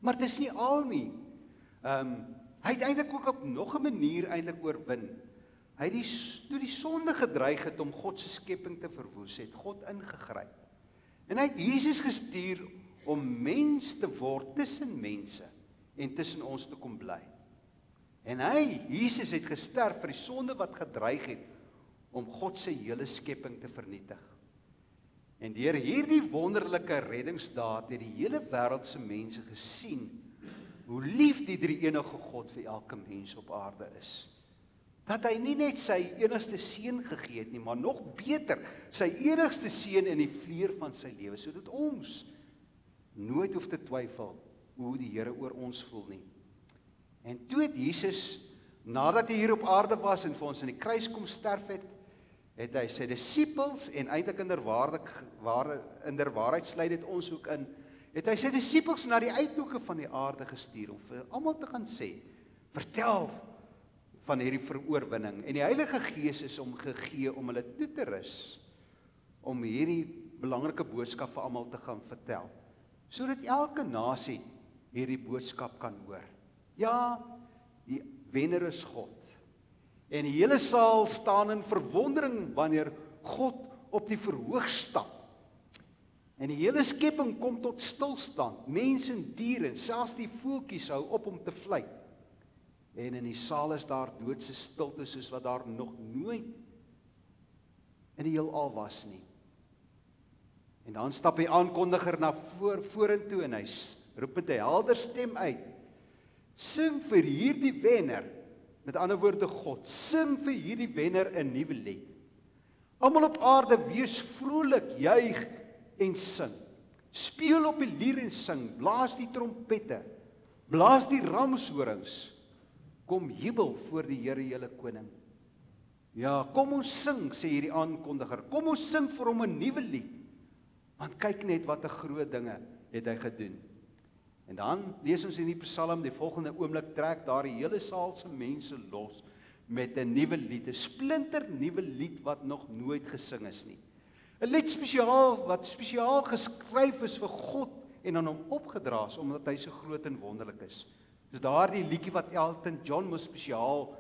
Maar dit is nie al nie. Hy het eintlik ook op nog 'n manier eintlik oorwin. Hy het toe die sonde gedreig het om God se skepping te verwoes, het God ingegryp. En hy het Jesus gestuur om mens te word tussen mense en tussen ons te kom bly. En Jesus het gesterf vir die sonde wat gedreig het om God se hele skepping te vernietig. En deur hierdie wonderlike reddingsdaad het die hele wêreld se mense gesien hoe lief die drie-enige God vir elke mens op aarde is. Dat hy nie net sy enigste seun gegee het nie, maar nog beter, sy enigste seun in die vleuer van sy lewe, sodat ons nooit hoef te twyfel hoe die Here oor ons voel nie. En toe het Jesus, nadat hy hier op aarde was en vir ons in die kruis kom sterf het, het hy sy disippels, en eintlik in der waarheid sluit dit ons ook in, het hy sy disippels na die uithoeke van die aarde gestuur, om vir almal te gaan sê, vertel van hierdie veroorwinning, en die Heilige Gees is gegee om hulle toe te rus, om hierdie belangrike boodskap vir almal te gaan vertel, sodat elke nasie hierdie boodskap kan hoor. Ja, die wenner is God. En die hele saal staan in verwondering wanneer God op die verhoog stap. En die hele skepping kom tot stilstand. Mense en diere, selfs die voeltjies hou op om te fluit. En in die saal is daar doodse stilte soos wat daar nog nooit in die heelal was nie. En dan stap die aankondiger na vorentoe en hy roep met 'n helder stem uit: Sing vir hierdie wenner, met ander woorde God, sing vir hierdie wenner 'n nuwe lied. Almal op aarde wees vrolik, juig en sing. Speel op die lier en sing, blaas die trompette, blaas die ramshorings. Kom jubel voor die Here julle koning. Ja, kom ons sing, sê hierdie aankondiger. Kom ons sing vir hom 'n nuwe lied. Want kyk net wat 'n groot dinge het hy gedoen. En dan lees ons in die Psalm, die volgende oomblik trek daar die hele saal se mense los met 'n nuwe lied, 'n splinter nuwe lied wat nog nooit gesing is nie. 'n Lied wat spesiaal geskryf is vir God en aan hom opgedra is omdat hy so groot en wonderlik is. Dis daardie liedjie wat Elton John moes spesiaal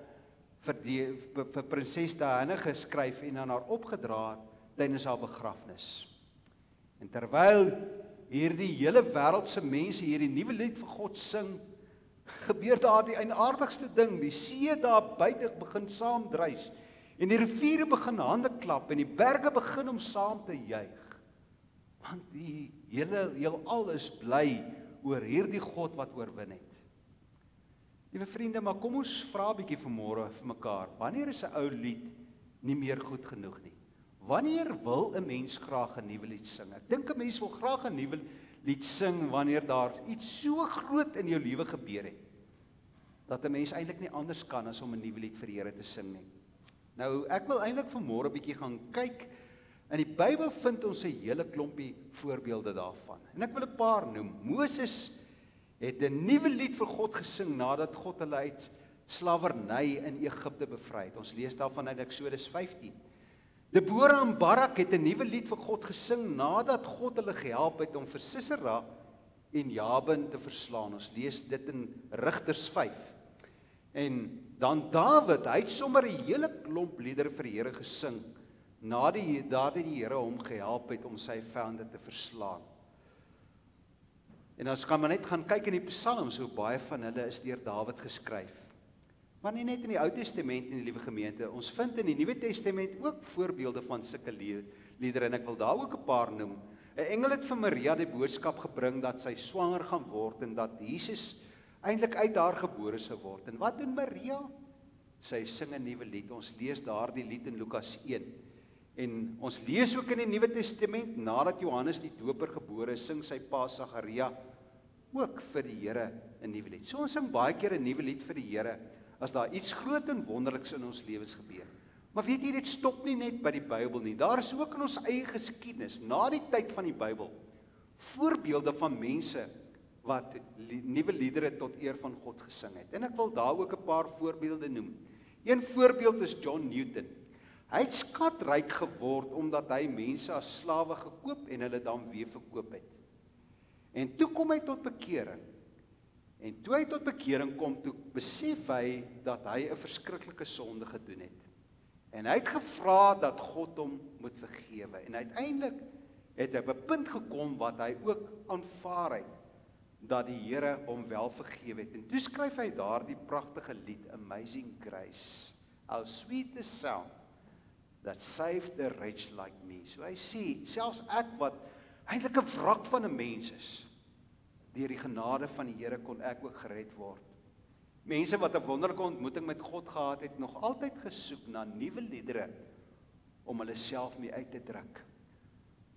vir prinses Diana geskryf en aan haar opgedra tydens haar begrafnis. En terwyl hierdie hele wêreld se mense hierdie nuwe lied vir God sing, gebeur daar die eienaardigste ding. Die see daar buite begin saamdruis en die riviere begin hande klap en die berge begin om saam te juig. Want die hele heelal is bly oor hierdie God wat oorwin het. Liewe vriende, maar kom ons vra 'n bietjie vanmôre vir mekaar. Wanneer is 'n ou lied nie meer goed genoeg nie? Wanneer wil 'n mens graag 'n nuwe lied sing? Ek dink 'n mens wil graag 'n nuwe lied sing wanneer daar iets so groot in jou lewe gebeur het, dat 'n mens eintlik nie anders kan as om 'n nuwe lied vir die Here te sing nie. Nou, ek wil eintlik vanmôre 'n bietjie gaan kyk. In die Bybel vind ons 'n hele klompie voorbeelde daarvan. En ek wil 'n paar noem. Moses het 'n nuwe lied vir God gesing nadat God hulle uit slawerny in Egipte bevry het. Ons lees daarvan uit Eksodus 15. Deborah en Barak het 'n nuwe lied vir God gesing nadat God hulle gehelp het om vir Sisera en Jabin te verslaan. Ons lees dit in Rigters 5. En dan Dawid, hy het sommer 'n hele klomp liedere vir die Here gesing nadat die Here hom gehelp het om sy vyande te verslaan. En ons kan maar net gaan kyk in die psalms, hoe baie van hulle is deur Dawid geskryf. Maar nie net in die Ou Testament in die liewe gemeente, ons vind in die Nuwe Testament ook voorbeelde van sulke liedere, en ek wil daar ook 'n paar noem. 'n Engel het vir Maria die boodskap gebring dat sy swanger gaan word en dat Jesus eintlik uit haar gebore sou word. En wat doen Maria? Sy sing 'n nuwe lied. Ons lees daardie lied in Lukas 1. En ons lees ook in die Nuwe Testament, nadat Johannes die Doper gebore is, sing sy pa Sagaria ook vir die Here 'n nuwe lied. So ons sing baie keer 'n nuwe lied vir die Here as daar iets groot en wonderliks in ons lewens gebeur. Maar weet jy, dit stop nie net by die Bybel nie. Daar is ook in ons eie geskiedenis, na die tyd van die Bybel, voorbeelde van mense wat nuwe liedere tot eer van God gesing het. En ek wil daar ook 'n paar voorbeelde noem. Een voorbeeld is John Newton. Hy het skatryk geword omdat hy mense as slawe gekoop en hulle dan weer verkoop het. En toe kom hy tot bekering. En toe hy tot bekering kom, toe besef hy dat hy 'n verskriklike sonde gedoen het. En hy het gevra dat God hom moet vergewe. En uiteindelik het hy op 'n punt gekom wat hy ook aanvaar het, dat die Here hom wel vergewe het. En toe skryf hy daardie pragtige lied, Amazing Grace, how sweet the sound that saved a wretch like me. So hy sê, selfs ek wat eintlik 'n wrak van 'n mens is, deur die genade van die Here kon ek ook gered word. Mense wat 'n wonderlike ontmoeting met God gehad het, nog altyd gesoek na nuwe liedere om hulle self mee uit te druk.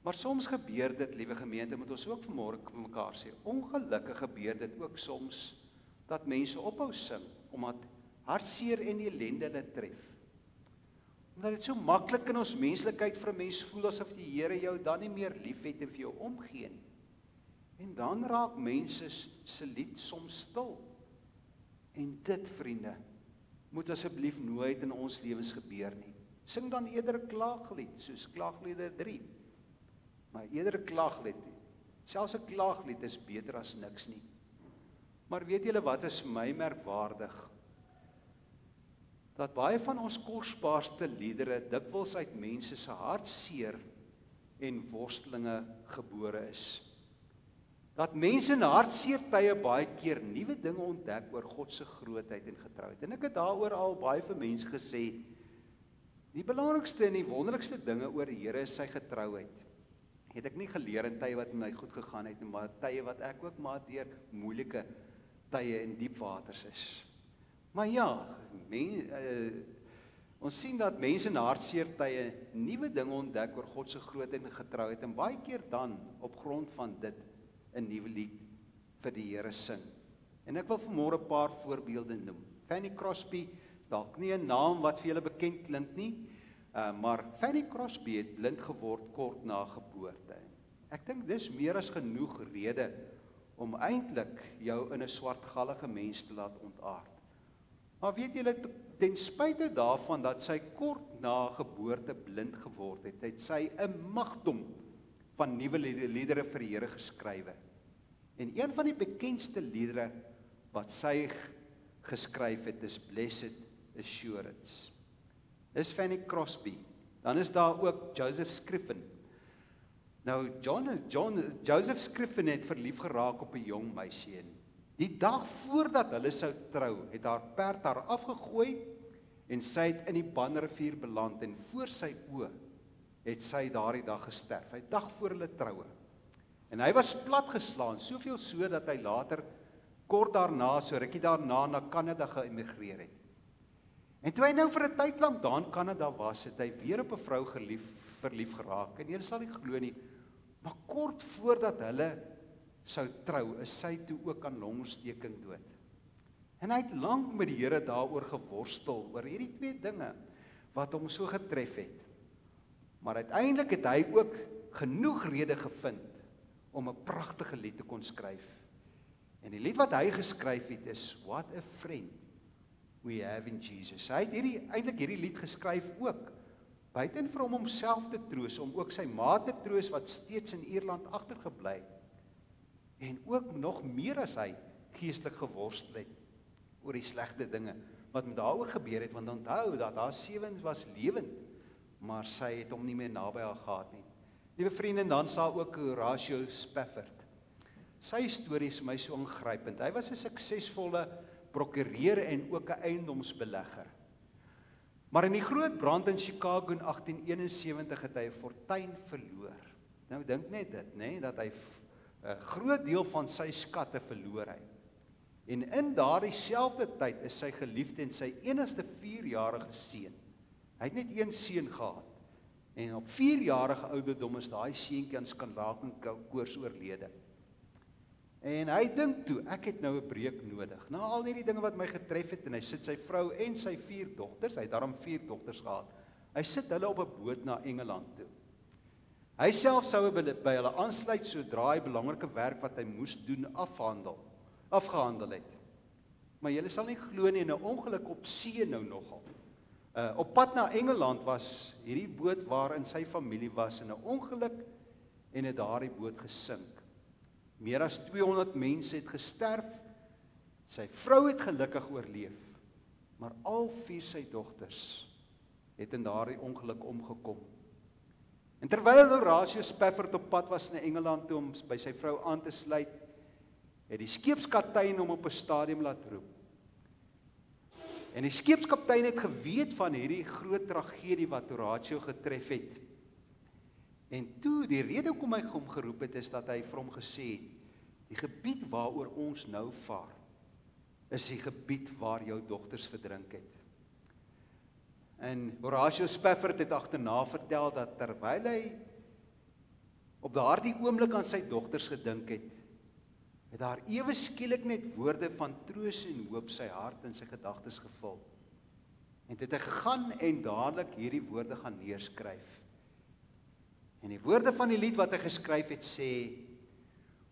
Maar soms gebeur dit, liewe gemeente, moet ons ook vanmôre vir mekaar sê, ongelukkig gebeur dit ook soms, dat mense ophou sing, omdat hartseer en ellende hulle tref. Omdat dit so maklik in ons menslikheid vir 'n mens voel, asof die Here jou dan nie meer lief het en vir jou omgee nie. En dan raak mense se lied soms stil. En dit, vriende, moet asseblief nooit in ons lewens gebeur nie. Sing dan eerder 'n klaaglied, soos Klaagliedere 3. Maar eerder 'n klaaglied. Selfs 'n klaaglied is beter as niks nie. Maar weet julle wat is vir my merkwaardig? Dat baie van ons kosbaarste liedere dikwels uit mense se hartseer en worstelinge gebore is. Dat mense in hartseer tye baie keer nuwe dinge ontdek oor God se grootheid en getrouheid. En ek het daaroor al baie vir mense gesê, die belangrikste en die wonderlikste dinge oor die Here is sy getrouheid. Het ek nie geleer in tye wat my goed gegaan het, maar tye wat ek ook maar deur moeilike tye en diep waters is. Maar ja, ons sien dat mense in hartseer tye nuwe dinge ontdek oor God se grootheid en getrouheid, en baie keer dan op grond van dit 'n nuwe lied vir die Here sing. En ek wil vanmôre 'n paar voorbeelde noem. Fanny Crosby, dalk nie 'n naam wat vir julle bekend klink nie, maar Fanny Crosby het blind geword kort na geboorte. Ek dink dis meer as genoeg rede om eintlik jou in 'n swartgallige mens te laat ontaard. Maar weet julle, ten spyte daarvan dat sy kort na geboorte blind geword het, het sy 'n magdom van nuwe liedere vir die Here geskrywe. En een van die bekendste liedere wat sy geskryf het, is Blessed Assurance. Dis Fanny Crosby. Dan is daar ook Joseph Scriven. Nou, Joseph Scriven het verlief geraak op 'n jong meisie. Die dag voordat hulle sou trou, het haar perd haar afgegooi en sy het in die Banrivier beland, en voor sy oë het sy daardie dag gesterf. Hy dag voor hulle troue. En hy was platgeslaan, soveel so dat hy later kort daarna, so rukkie daarna, na Kanada geëmigreer het. En toe hy nou vir 'n tyd lank daar in Kanada was, het hy weer op 'n vrou verlief geraak. En jy sal nie glo nie, maar kort voordat hulle sou trou, is sy toe ook aan longontsteking dood. En hy het lank met die Here daaroor geworstel, oor hierdie twee dinge wat hom so getref het. Maar uiteindelik het hy ook genoeg rede gevind om 'n pragtige lied te kon skryf. En die lied wat hy geskryf het is What a Friend we have in Jesus. Hy het eintlik hierdie lied geskryf ook, buiten vir hom homself te troos, om ook sy ma te troos wat steeds in Ierland agtergebly het. En ook nog meer as hy geestelik geworstel het oor die slegte dinge wat met haar ook gebeur het, want onthou dat haar seuns was lewend, maar sy het hom nie meer naby haar gehad nie. Liewe vriende, en dan sal ook Horatio Spafford. Sy storie is vir my so aangrypend. Hy was 'n suksesvolle prokureur en ook 'n eiendomsbelegger. Maar in die groot brand in Chicago in 1871 het hy 'n fortuin verloor. Nou dink net dit, nê, dat hy 'n groot deel van sy skatte verloor hy. En in daardie selfde tyd is sy geliefde en sy enigste 4-jarige seun. Hy het net een seun gehad. En op 4-jarige ouderdom is daai seentjie aan skandaal en koors oorlede. En hy dink toe, ek het nou 'n breek nodig. Na al hierdie dinge wat my getref het, en hy sit sy vrou en sy 4 dogters, hy het daarom 4 dogters gehad. Hy sit hulle op 'n boot na Engeland toe. Hy self sou by hulle aansluit sodra hy belangrike werk wat hy moes doen afgehandel het. Maar julle sal nie glo nie, 'n ongeluk op see nou nogal. Op pad na Engeland was hierdie boot waarin sy familie was in 'n ongeluk en het daardie boot gesink. Meer as 200 mense het gesterf. Sy vrou het gelukkig oorleef, maar al 4 sy dogters het in daardie ongeluk omgekom. En terwyl Horatio Spafford op pad was na Engeland toe om by sy vrou aan te sluit, het die skeepskaptein hom op 'n stadium laat roep. En die skeepskaptein het geweet van hierdie groot tragedie wat Horatio getref het. En toe, die rede hoekom hy hom geroep het, is dat hy vir hom gesê het, die gebied waaroor ons nou vaar, is die gebied waar jou dogters verdrink het. En Horatio Spafford het agterna vertel dat terwyl hy op daardie oomblik aan sy dogters gedink het, het daar ewe skielik net woorde van troos en hoop sy hart en sy gedagtes gevul. En toe het hy gegaan en dadelik hierdie woorde gaan neerskryf. En die woorde van die lied wat hy geskryf het sê,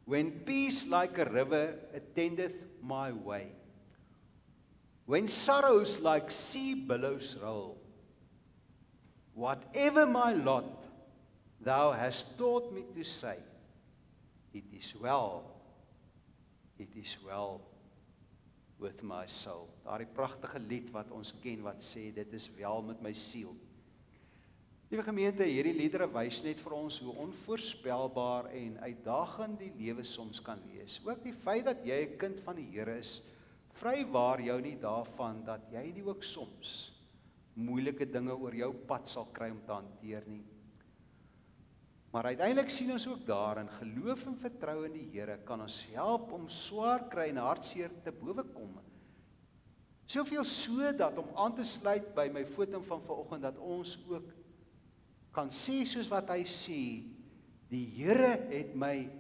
when peace like a river attendeth my way, when sorrows like sea billows roll, whatever my lot thou hast taught me to say, it is well with my soul. Daardie pragtige lied wat ons ken wat sê, dit is wel met my siel. Liewe gemeente, hierdie liedere wys net vir ons hoe onvoorspelbaar en uitdagend die lewe soms kan wees. Ook die feit dat jy 'n kind van die Here is, vrywaar jou nie daarvan dat jy nie ook soms moeilike dinge oor jou pad sal kry om te hanteer nie. Maar uiteindelik sien ons ook daarin, geloof en vertrou in die Here kan ons help om swaar kry en hartseer te bowe kom. Soveel so dat om aan te sluit by my foto van vanoggend, dat ons ook kan sê soos wat hy sê, die Here het my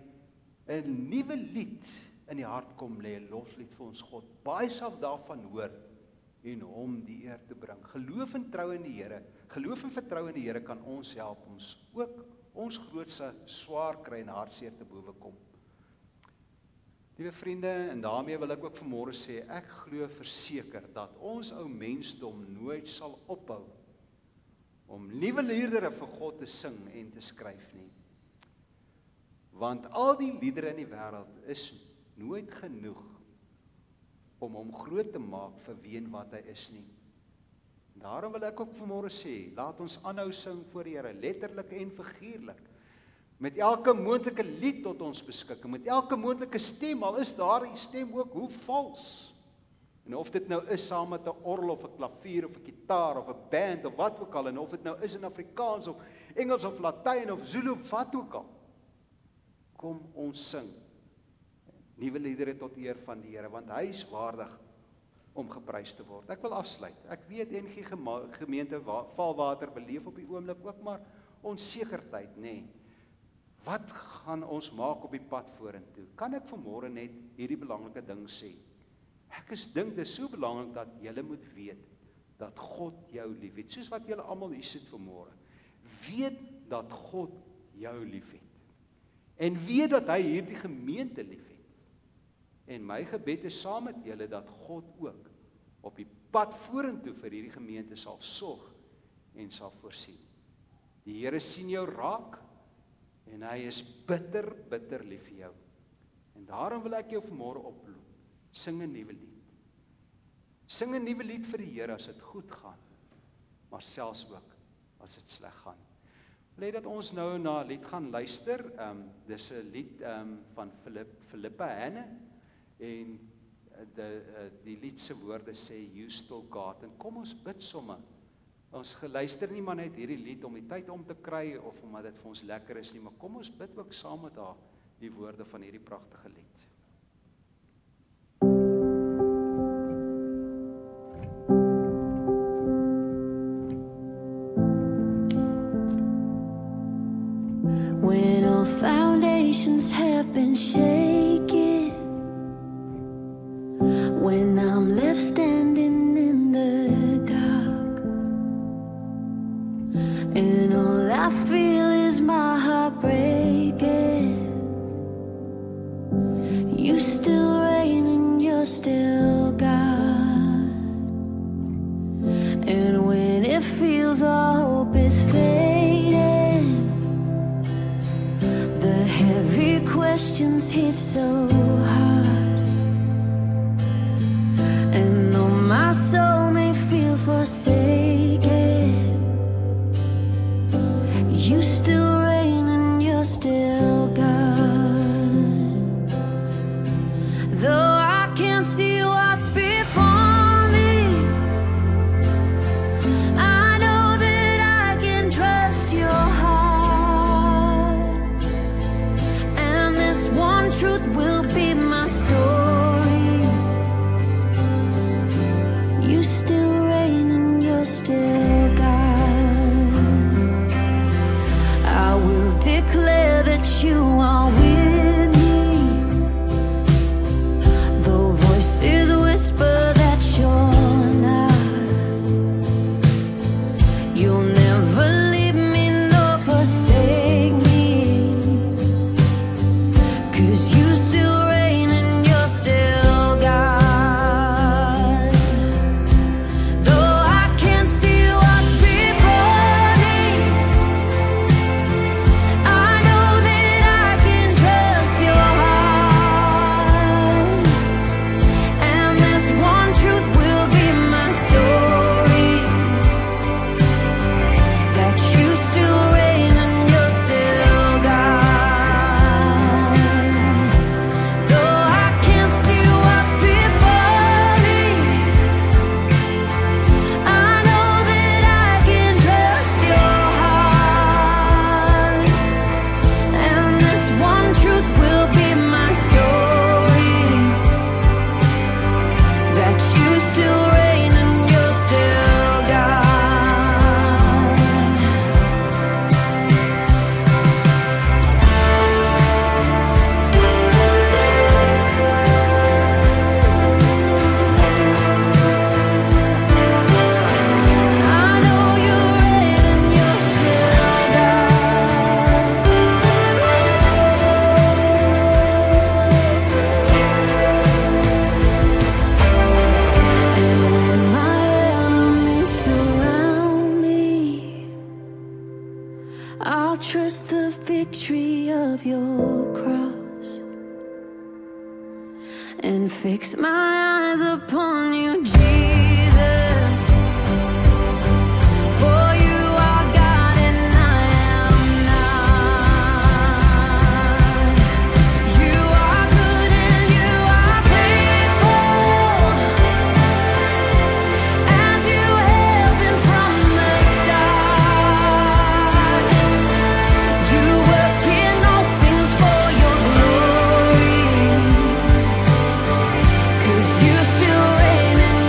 'n nuwe lied in die hart kom lê, 'n loflied vir ons God. Baie sal daarvan hoor en hom die eer te bring. Geloof en trou in die Here, geloof en vertrou in die Here kan ons help om ook ons grootste swaar kry en hartseer te bowe kom. Liewe vriende, en daarmee wil ek ook vanmôre sê, ek glo verseker dat ons ou mensdom nooit sal ophou om nuwe liedere vir God te sing en te skryf nie. Want al die liedere in die wêreld is nooit genoeg om hom groot te maak vir wie en wat hy is nie. Daarom wil ek ook vanmôre sê, laat ons aanhou sing voor die Here, letterlik en figuurlik. Met elke moontlike lied tot ons beskikking, met elke moontlike stem, al is daardie stem ook hoe vals. En of dit nou is saam met 'n orgel of 'n klavier of 'n gitaar of 'n band of wat ook al, en of dit nou is in Afrikaans of Engels of Latyn of Zulu of wat ook al. Kom ons sing nuwe liedere tot eer van die Here, want hy is waardig om geprys te word. Ek wil afsluit. Ek weet NG gemeente Valwater beleef op die oomblik ook maar onsekerheid, nê. Wat gaan ons maak op die pad vorentoe? Kan ek vanmôre net hierdie belangrike ding sê? Ek dink dit is so belangrik dat julle moet weet dat God jou liefhet. Soos wat julle almal hier sit vanmôre. Weet dat God jou liefhet. En weet dat hy hierdie gemeente liefhet. En my gebed is saam met julle dat God ook op die pad vorentoe vir hierdie gemeente sal sorg en sal voorsien. Die Here sien jou raak en hy is bitter, bitter lief vir jou. En daarom wil ek jou vanmôre oproep, sing 'n nuwe lied. Sing 'n nuwe lied vir die Here as dit goed gaan, maar selfs ook as dit sleg gaan. Wil hê dat ons nou na 'n lied gaan luister. Dis 'n lied van Philippa Hanne en die lied se woorde sê You Still God. En kom ons bid sommer. Ons geluister nie maar net hierdie lied om die tyd om te kry of omdat dit vir ons lekker is nie, maar kom ons bid ook saam met haar die woorde van hierdie pragtige lied. When all foundations have been shaken, when I'm left standing in the dark, and all I feel is my heart breaking, you still reign and you're still God. And when it feels all hope is fading, the heavy questions hit so hard, and though my soul may feel forsaken, you still reign and you're still God. Though I can't see what's before me, I know that I can trust your heart, and this one truth will be my story. You still reign and you're still God. I will declare that you are with me, though voices whisper that you're not. You'll never leave me nor forsake me, 'cause you still reign and you're still God. Though I can't see what's before me, I know that I can trust your heart, and this one truth will be my story, that you still reign and you're still God. Though I can't see what's before me, I know that I can trust your heart, and this one truth will be my story, that you still reign and you're still God. I know you reign and you're still God. And when my enemies surround me, I'll trust the victory of your cross and fix my eyes upon you, Jesus. For you are God and I am not. You are good and you are faithful, as you have been from the start. You work in all things for your glory, 'cause you still reign and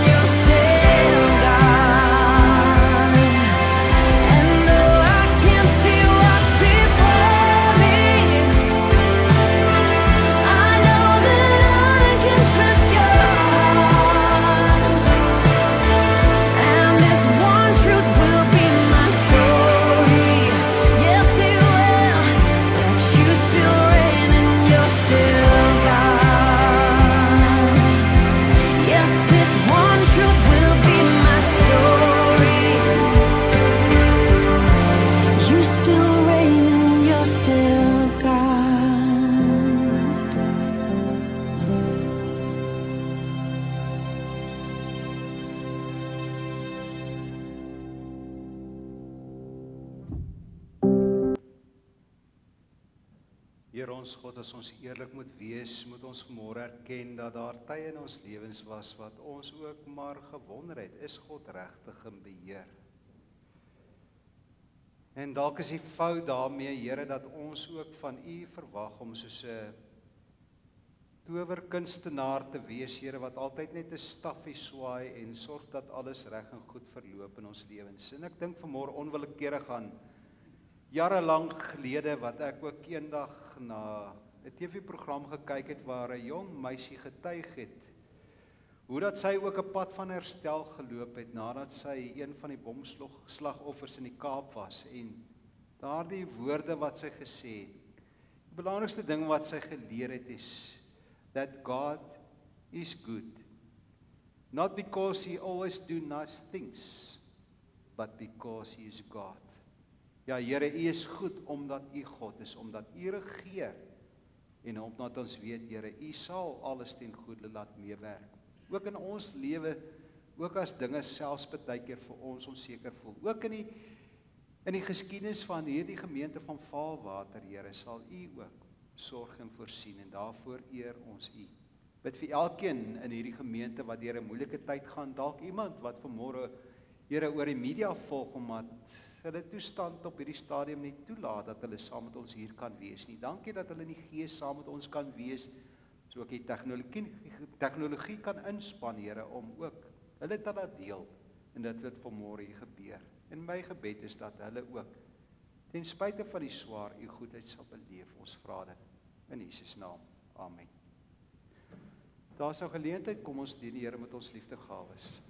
Here ons God, as ons eerlik moet wees, moet ons vanmôre erken dat daar tye in ons lewens was wat ons ook maar gewonder het, is God regtig in beheer? En dalk is die fout daarmee, Here, dat ons ook van U verwag om soos 'n towerkunstenaar te wees, Here, wat altyd net 'n staffie swaai en sorg dat alles reg en goed verloop in ons lewens. En ek dink vanmôre onwillekeurig aan jare lank gelede wat ek ook eendag na 'n TV-program gekyk het waar 'n jong meisie getuig het hoe dat sy ook 'n pad van herstel geloop het nadat sy een van die bomslagoffers in die Kaap was, en daardie woorde wat sy gesê het, die belangrikste ding wat sy geleer het is that God is good, not because He always do nice things, but because He is God. Ja, Here, U is goed omdat U God is, omdat U regeer, en omdat ons weet, Here, U sal alles ten goeie laat meewerk. Ook in ons lewe, ook as dinge selfs baie keer vir ons onseker voel. Ook in die geskiedenis van hierdie gemeente van Vaalwater, Here, sal U ook sorg en voorsien, en daarvoor eer ons U. Bid vir elkeen in hierdie gemeente wat deur 'n moeilike tyd gaan, dalk iemand wat vanmôre, Here, oor die media volg, omdat hulle toestand op hierdie stadium nie toelaat dat hulle saam met ons hier kan wees nie. Dankie dat hulle in die gees saam met ons kan wees, so ook die tegnologie kan inspan, Here, om ook hulle te laat deel, en dit wat vanmôre hier gebeur. En my gebed is dat hulle ook, ten spyte van die swaar, U goedheid sal beleef. Ons vra dit in Jesus naam. Amen. Daar is nou geleentheid, kom ons dien die Here met ons liefdegawes.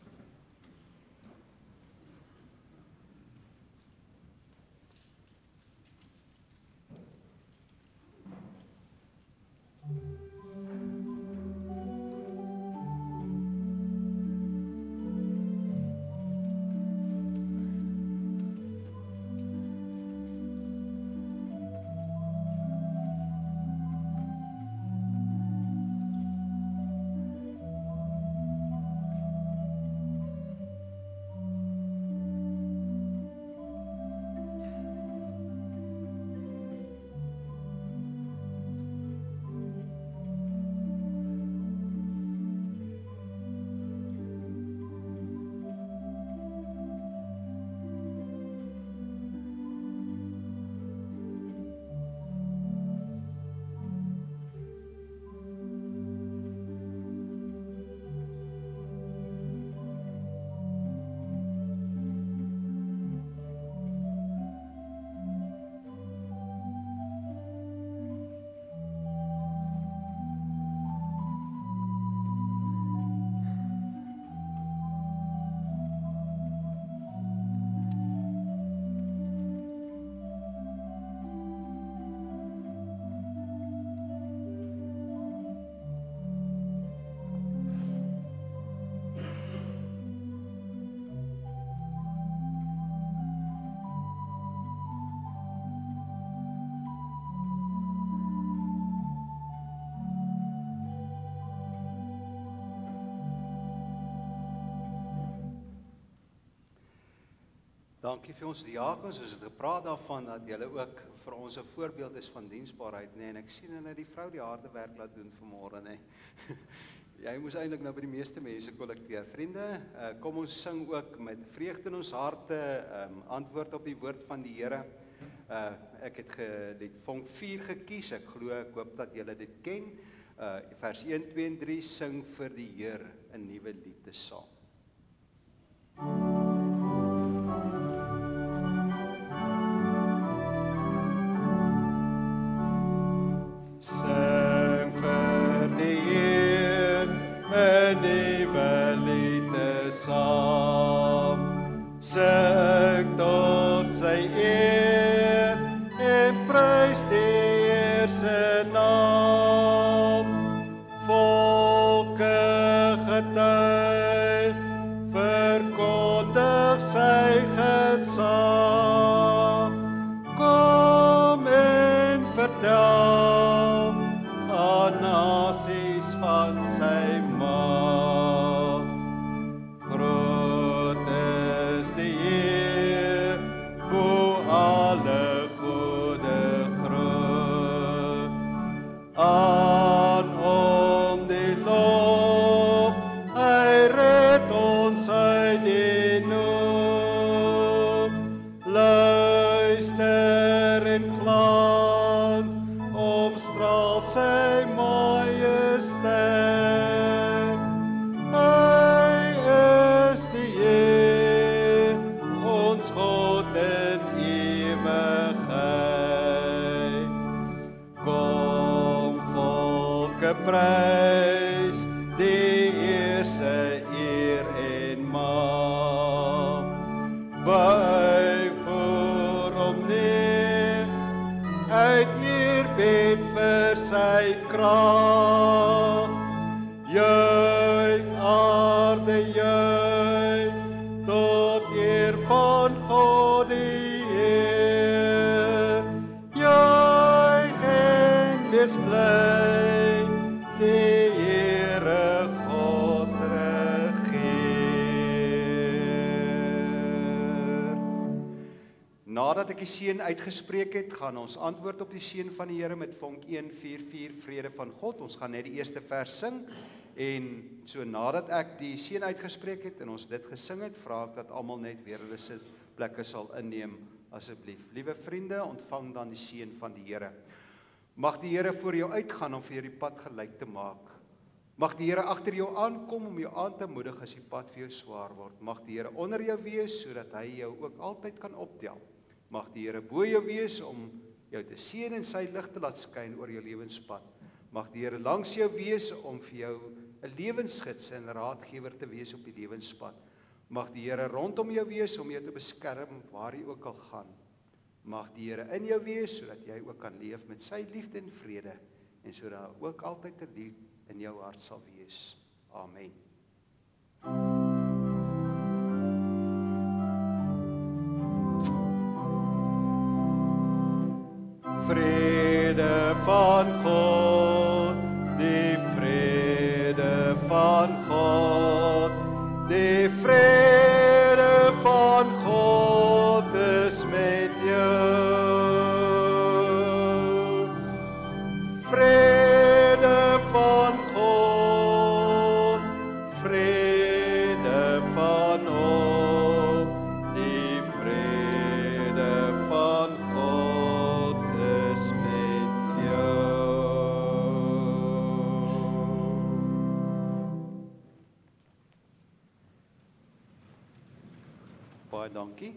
Dankie vir ons diakens, ons het gepraat daarvan dat julle ook vir ons 'n voorbeeld is van diensbaarheid, nê, en ek sien hulle die vrou die harde werk laat doen vanmôre, nê. Jy moes eintlik nou by die meeste mense kollekteer. Vriende, kom ons sing ook met vreugde in ons harte, antwoord op die woord van die Here. Ek het die vonk 4 gekies, ek hoop dat julle dit ken. Vers 1, 2 en 3, sing vir die Here 'n nuwe lied saam. Sing vir die Heer 'n nuwe lied saam. Sing tot sy eer en prys die Heer se naam. Volke getuig, verkondig sy gesag. Kom en vertel aan nasies van sy mag. Groot is die Heer, bo alle goede groot. prys, die eerste eer en mag. Buig voor hom neer, uit eerbied vir sy krag. Juig aarde, juig, tot eer van God die Heer. Juig en wees bly, die Here God regeer. Nadat ek die seën uitgespreek het, gaan ons antwoord op die seën van die Here met vonk 1:4:4 vrede van God. Ons gaan net die eerste vers sing. En so nadat ek die seën uitgespreek het en ons dit gesing het, vra ek dat almal net weer hulle sitplekke sal inneem asseblief. Liewe vriende, ontvang dan die seën van die Here. Mag die Here voor jou uitgaan om vir jou die pad gelyk te maak. Mag die Here agter jou aankom om jou aan te moedig as die pad vir jou swaar word. Mag die Here onder jou wees sodat hy jou ook altyd kan optel. Mag die Here bo jou wees om jou te seën en sy lig te laat skyn oor jou lewenspad. Mag die Here langs jou wees om vir jou 'n lewensgids en raadgewer te wees op die lewenspad. Mag die Here rondom jou wees om jou te beskerm waar jy ook al gaan. Mag die Here in jou wees sodat jy ook kan leef met sy liefde en vrede en sodat ook altyd 'n lied in jou hart sal wees. Amen. Vrede van God, die vrede van God, die vrede van God is met jou. Vrede van God, vrede van hom, die vrede van God is met jou. Baie dankie.